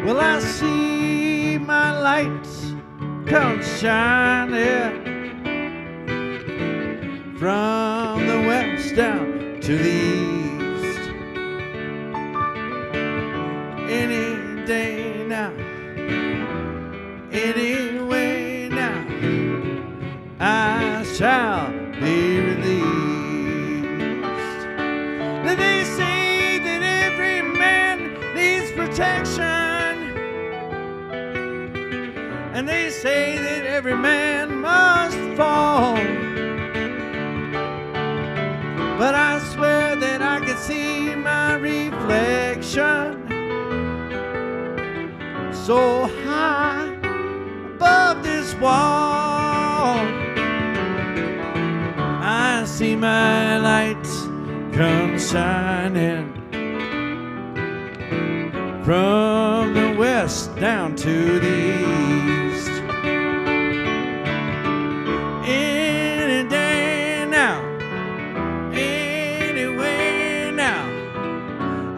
Well, I see my lights come shining from the west down to the east. Any day now, anyway now, I shall be released. Now they say that every man needs protection. And they say that every man must fall. But I swear that I can see my reflection so high above this wall. I see my lights come shining from the west down to the east. Any day now, anyway now,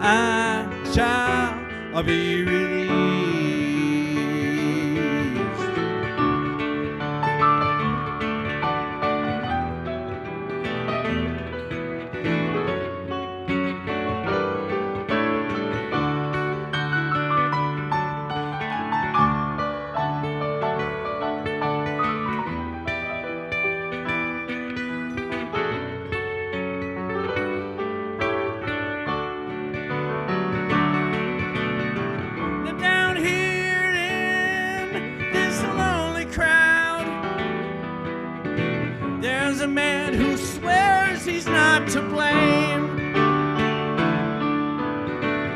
I shall be released. A man who swears he's not to blame.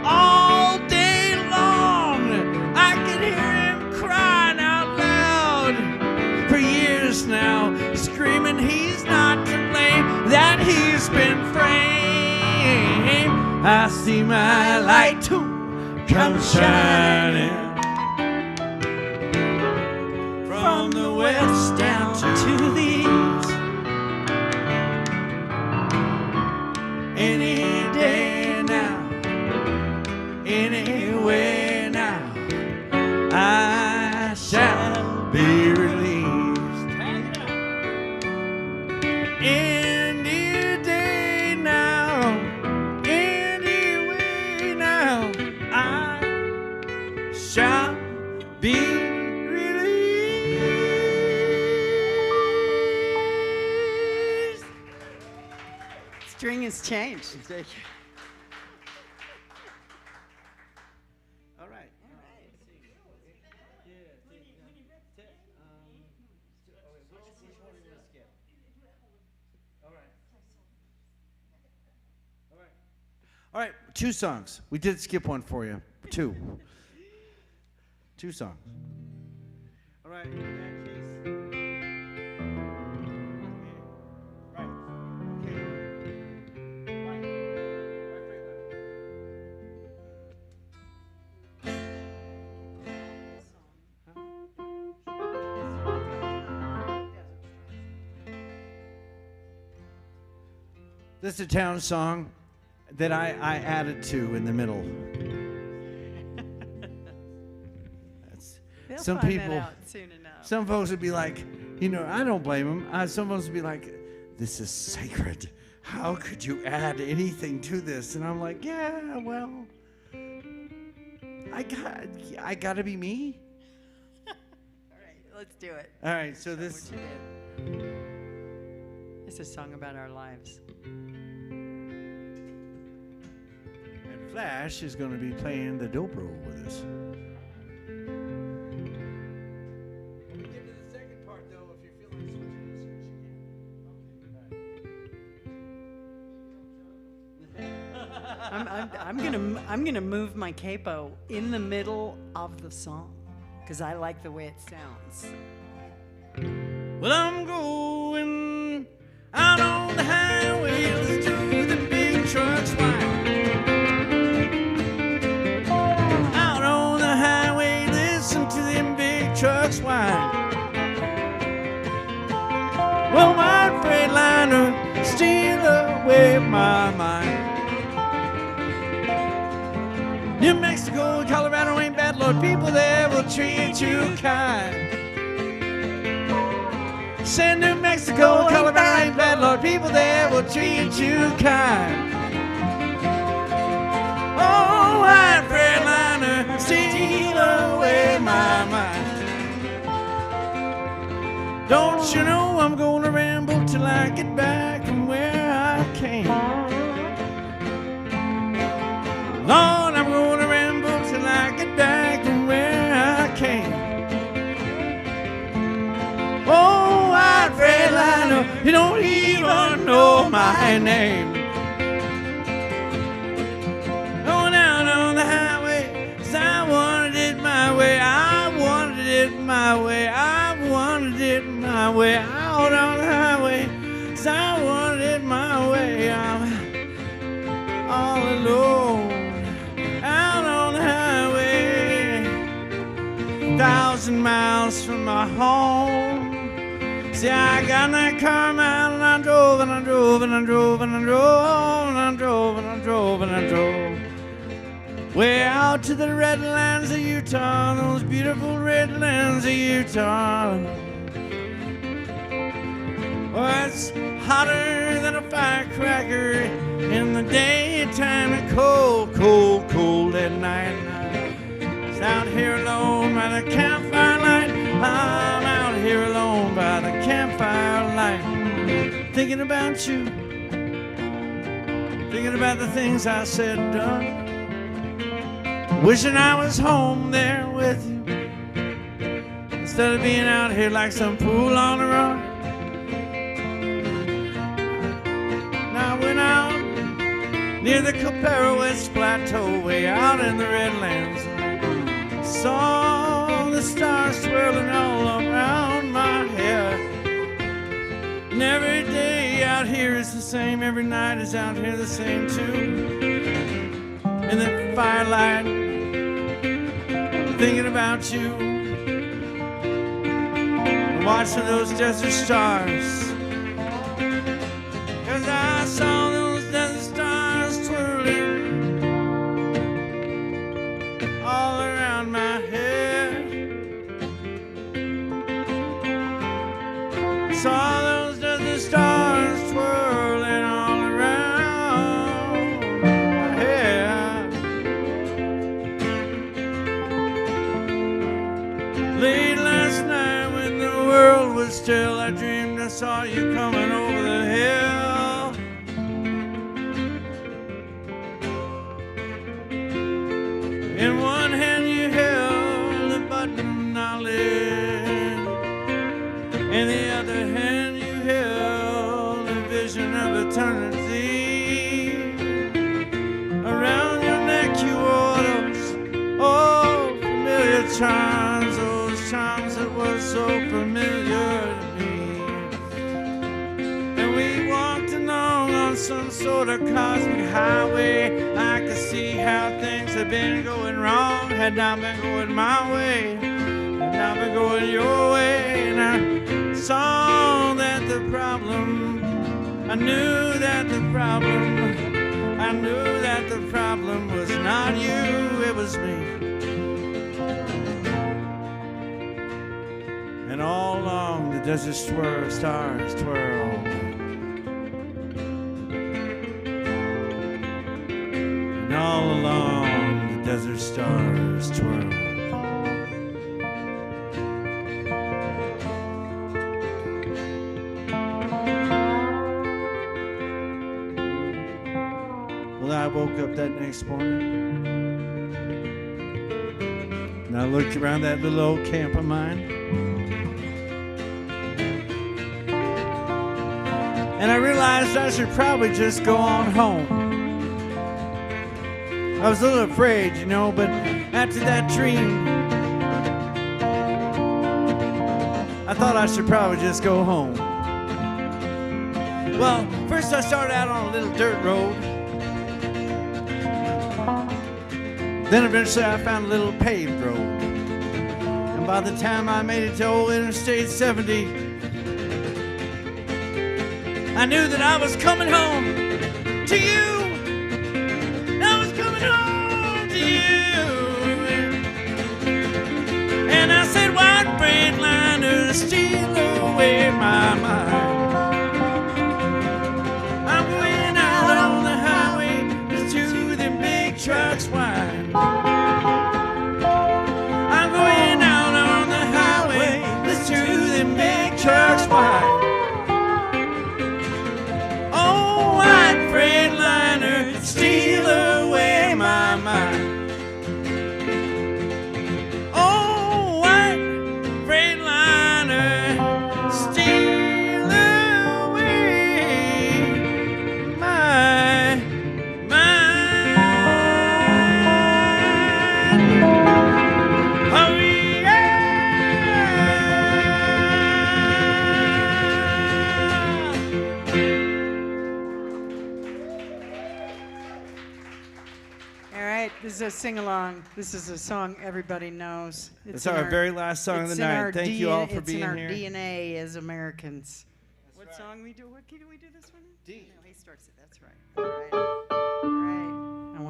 All day long I can hear him crying out loud. For years now, screaming he's not to blame, that he's been framed. I see my light come shining from the west down to the east. Any day now, anyway now, I shall be released. Any day now, anyway now, I shall be released. String has changed. Thank you. All right. All right, 2 songs. We did skip one for you. 2 songs. All right. In that case. Right. Okay. Right. This is a Townes song that I added to in the middle. They'll Some find people, that out soon enough. some folks would be like, you know, I don't blame them. Some folks would be like, this is sacred. How could you add anything to this? And I'm like, yeah, well, I got to be me. All right, let's do it. All right, so That's this. what you did. It's a song about our lives. And Flash is going to be playing the dobro with us. When we get to the second part, though, if you feel like switching, switch again. Okay. All right. I'm gonna move my capo in the middle of the song because I like the way it sounds. Well, I'm going out on the highway, let's do the big trucks whine. Out on the highway, listen to them big trucks whine. Well, my Freightliner steal away my mind. New Mexico and Colorado ain't bad, Lord, people there will treat you kind. Said New Mexico and Colorado ain't bad, Lord, people there will treat you kind. Oh, white Freightliner, steal away my mind. Don't you know I'm gonna ramble till I get back from where I came? Lord, I'm gonna ramble till I get back from where I came. Oh, white Freightliner, you don't even know my name. Going out on the highway, 'cause I wanted it my way. I wanted it my way. I wanted it my way. Out on the highway, 'cause I wanted it my way. I'm all alone. Out on the highway, 1,000 miles from my home. See, I got in that car mile and I drove and I drove and I drove and I drove and I drove and I drove and I drove way out to the redlands of Utah, those beautiful redlands of Utah. Oh, it's hotter than a firecracker in the daytime and cold, cold, cold at night. It's out here alone by the campfire light. I'm out here alone by the campfire light, thinking about you, thinking about the things I said and done, wishing I was home there with you, instead of being out here like some fool on the run. Now I went out near the Copero West Plateau, way out in the Redlands. Saw the stars swirling all around my head. And every day out here is the same, every night is out here the same too. In the firelight, thinking about you, watching those desert stars. 'Cause I saw those desert stars twirling all around my head. Saw those desert stars twirling all around my head. Late last night when the world was still, I dreamed I saw you coming over the hill. In one hand you held a button olive, in the other hand you held a vision of eternity. Around your neck you wore those old familiar charms, those charms that were so familiar to me. And we walked along on some sort of cosmic highway. I could see how things had been going wrong, had not been going my way, had not been going your way. And I saw that the problem, I knew that the problem, I knew that the problem was not you, it was me. And all along the desert stars twirl. And all along the desert stars twirl. Well, I woke up that next morning and I looked around that little old camp of mine. And I realized I should probably just go on home. I was a little afraid, you know, but after that dream, I thought I should probably just go home. Well, first I started out on a little dirt road. Then eventually I found a little paved road. And by the time I made it to old Interstate 70, I knew that I was coming home to you. I was coming home to you. And I said, white freight liners steal away my mind. I'm going out on the highway to the big trucks whine. I'm going out on the highway to the big trucks whine. Oh, white freight liner, steal away my mind. Oh, white freight liner, steal away my mind. Oh, yeah. All right, this is a sing-along. This is a song everybody knows. It's in our very last song of the it's in our night. Thank you all for it's being in our here. DNA as Americans. What right. song we do? What key do we do this one in? D. No, he starts it. That's right. All right. All right. I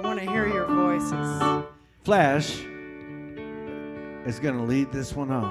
want to hear your voices. Flash is going to lead this one off.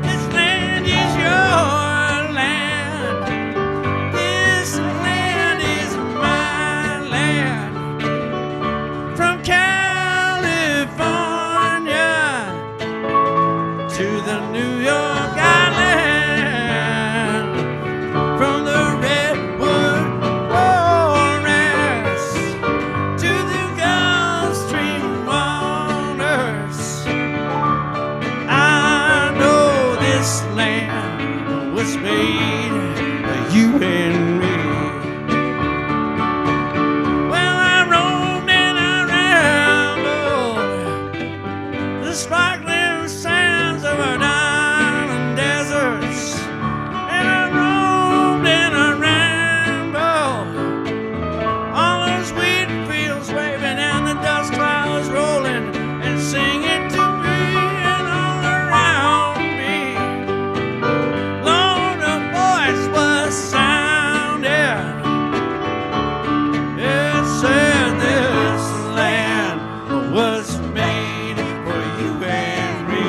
This land is your land. This land is my land. From California to the New York Island. From the Redwood Forest to the Gulf Stream waters. I know this land was made for you and me. Well, I roamed and I rambled the sparkling sands of our diamond deserts. And I roamed and I rambled all those wheat fields waving and the dust clouds rolling and singing to me and all around me. Lord, a voice was sounding. It said this land was made for you and me.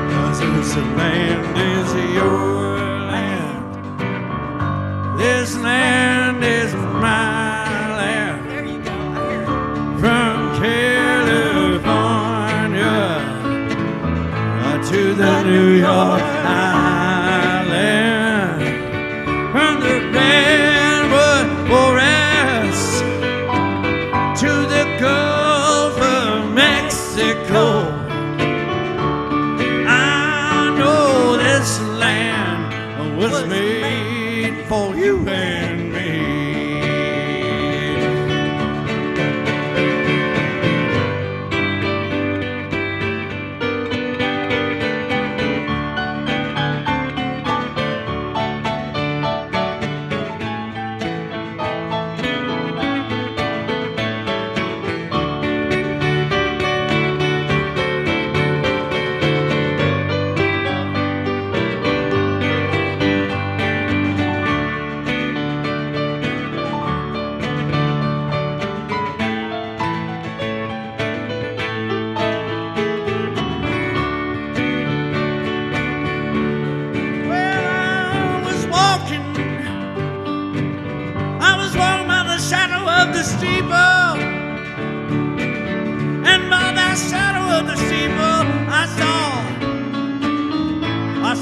'Cause this land is your land. This land is my land. There you go. I hear it. From California to the New York Island. From the Redwood Forest to the Gulf of Mexico. I know this land was made for you and me.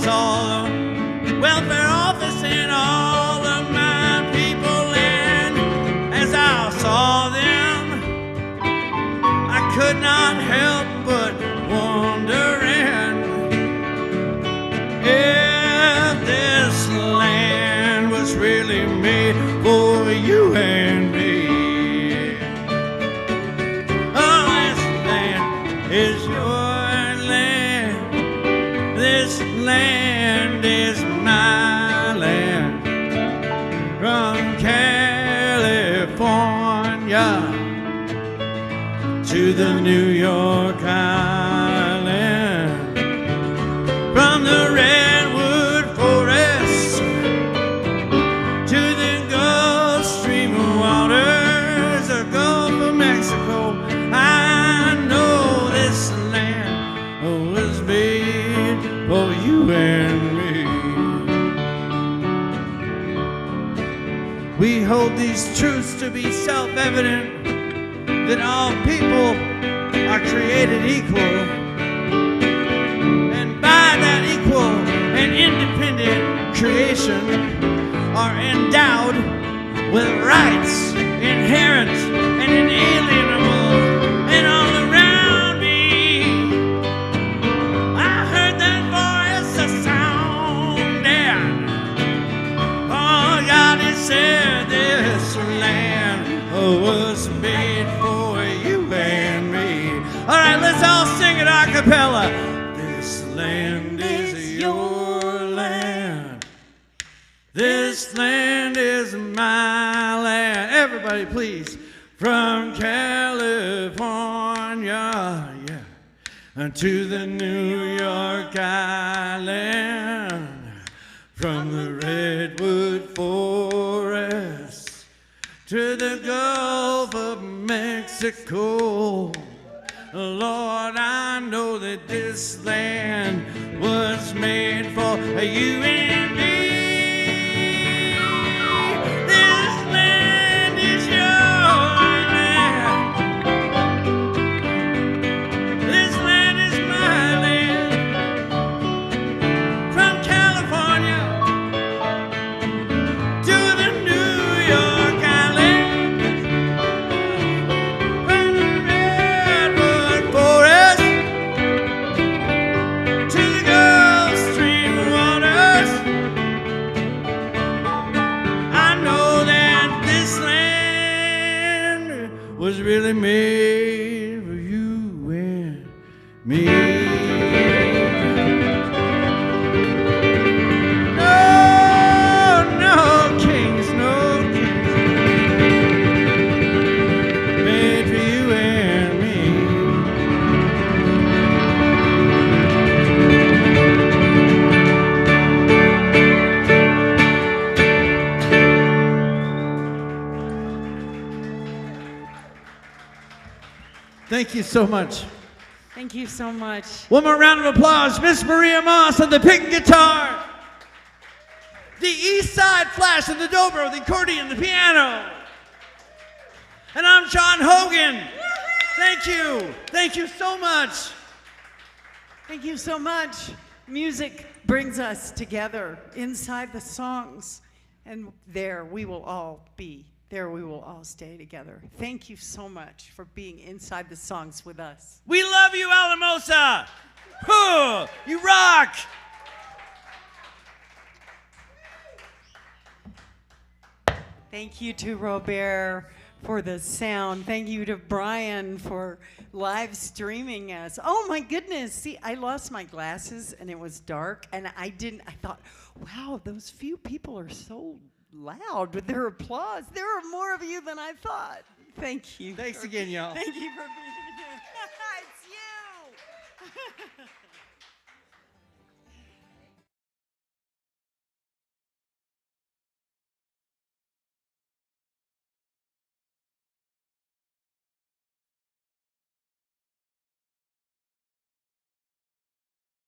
saw the welfare office and all of my people, and as I saw them, I could not help but wondering if this land was really made for you and me. Oh, this land is your land. This land is my land. From California to the New York Island, from the redwood forest to the Gulf Stream waters, the Gulf of Mexico. I know this land was made for you and me. We hold these truths to be self-evident, that all people are created equal, and by that equal and independent creation are endowed with rights inherent and inalienable. And all around me I heard that voice a sounding, oh God, it said this land was made for you and me. All right, let's all sing it a cappella. This land is your land. This land is my land. Everybody, please. From California, yeah, to the New York Island, from the redwood forest to the Gulf of Mexico. Lord, I know that this land was made for you and me. This land is your land. This land is my land. From California to the New York Island, from the redwood forest to the Gulf Stream waters. I know that this land was really made for you and me. No, no kings, no kings, made for you and me. Thank you so much. Thank you so much. One more round of applause. Miss Maria Moss on the pick guitar. The East Side Flash on the dobro, the accordion, the piano. And I'm Jon Hogan. Thank you. Thank you so much. Thank you so much. Music brings us together inside the songs, and there we will all be. There we will all stay together. Thank you so much for being inside the songs with us. We love you, Alamosa. Huh, you rock. Thank you to Robert for the sound. Thank you to Brian for live streaming us. Oh my goodness. See, I lost my glasses and it was dark, and I thought, wow, those few people are so loud with their applause. There are more of you than I thought. Thank you. Thanks again, y'all. Thank you for being here. It's you.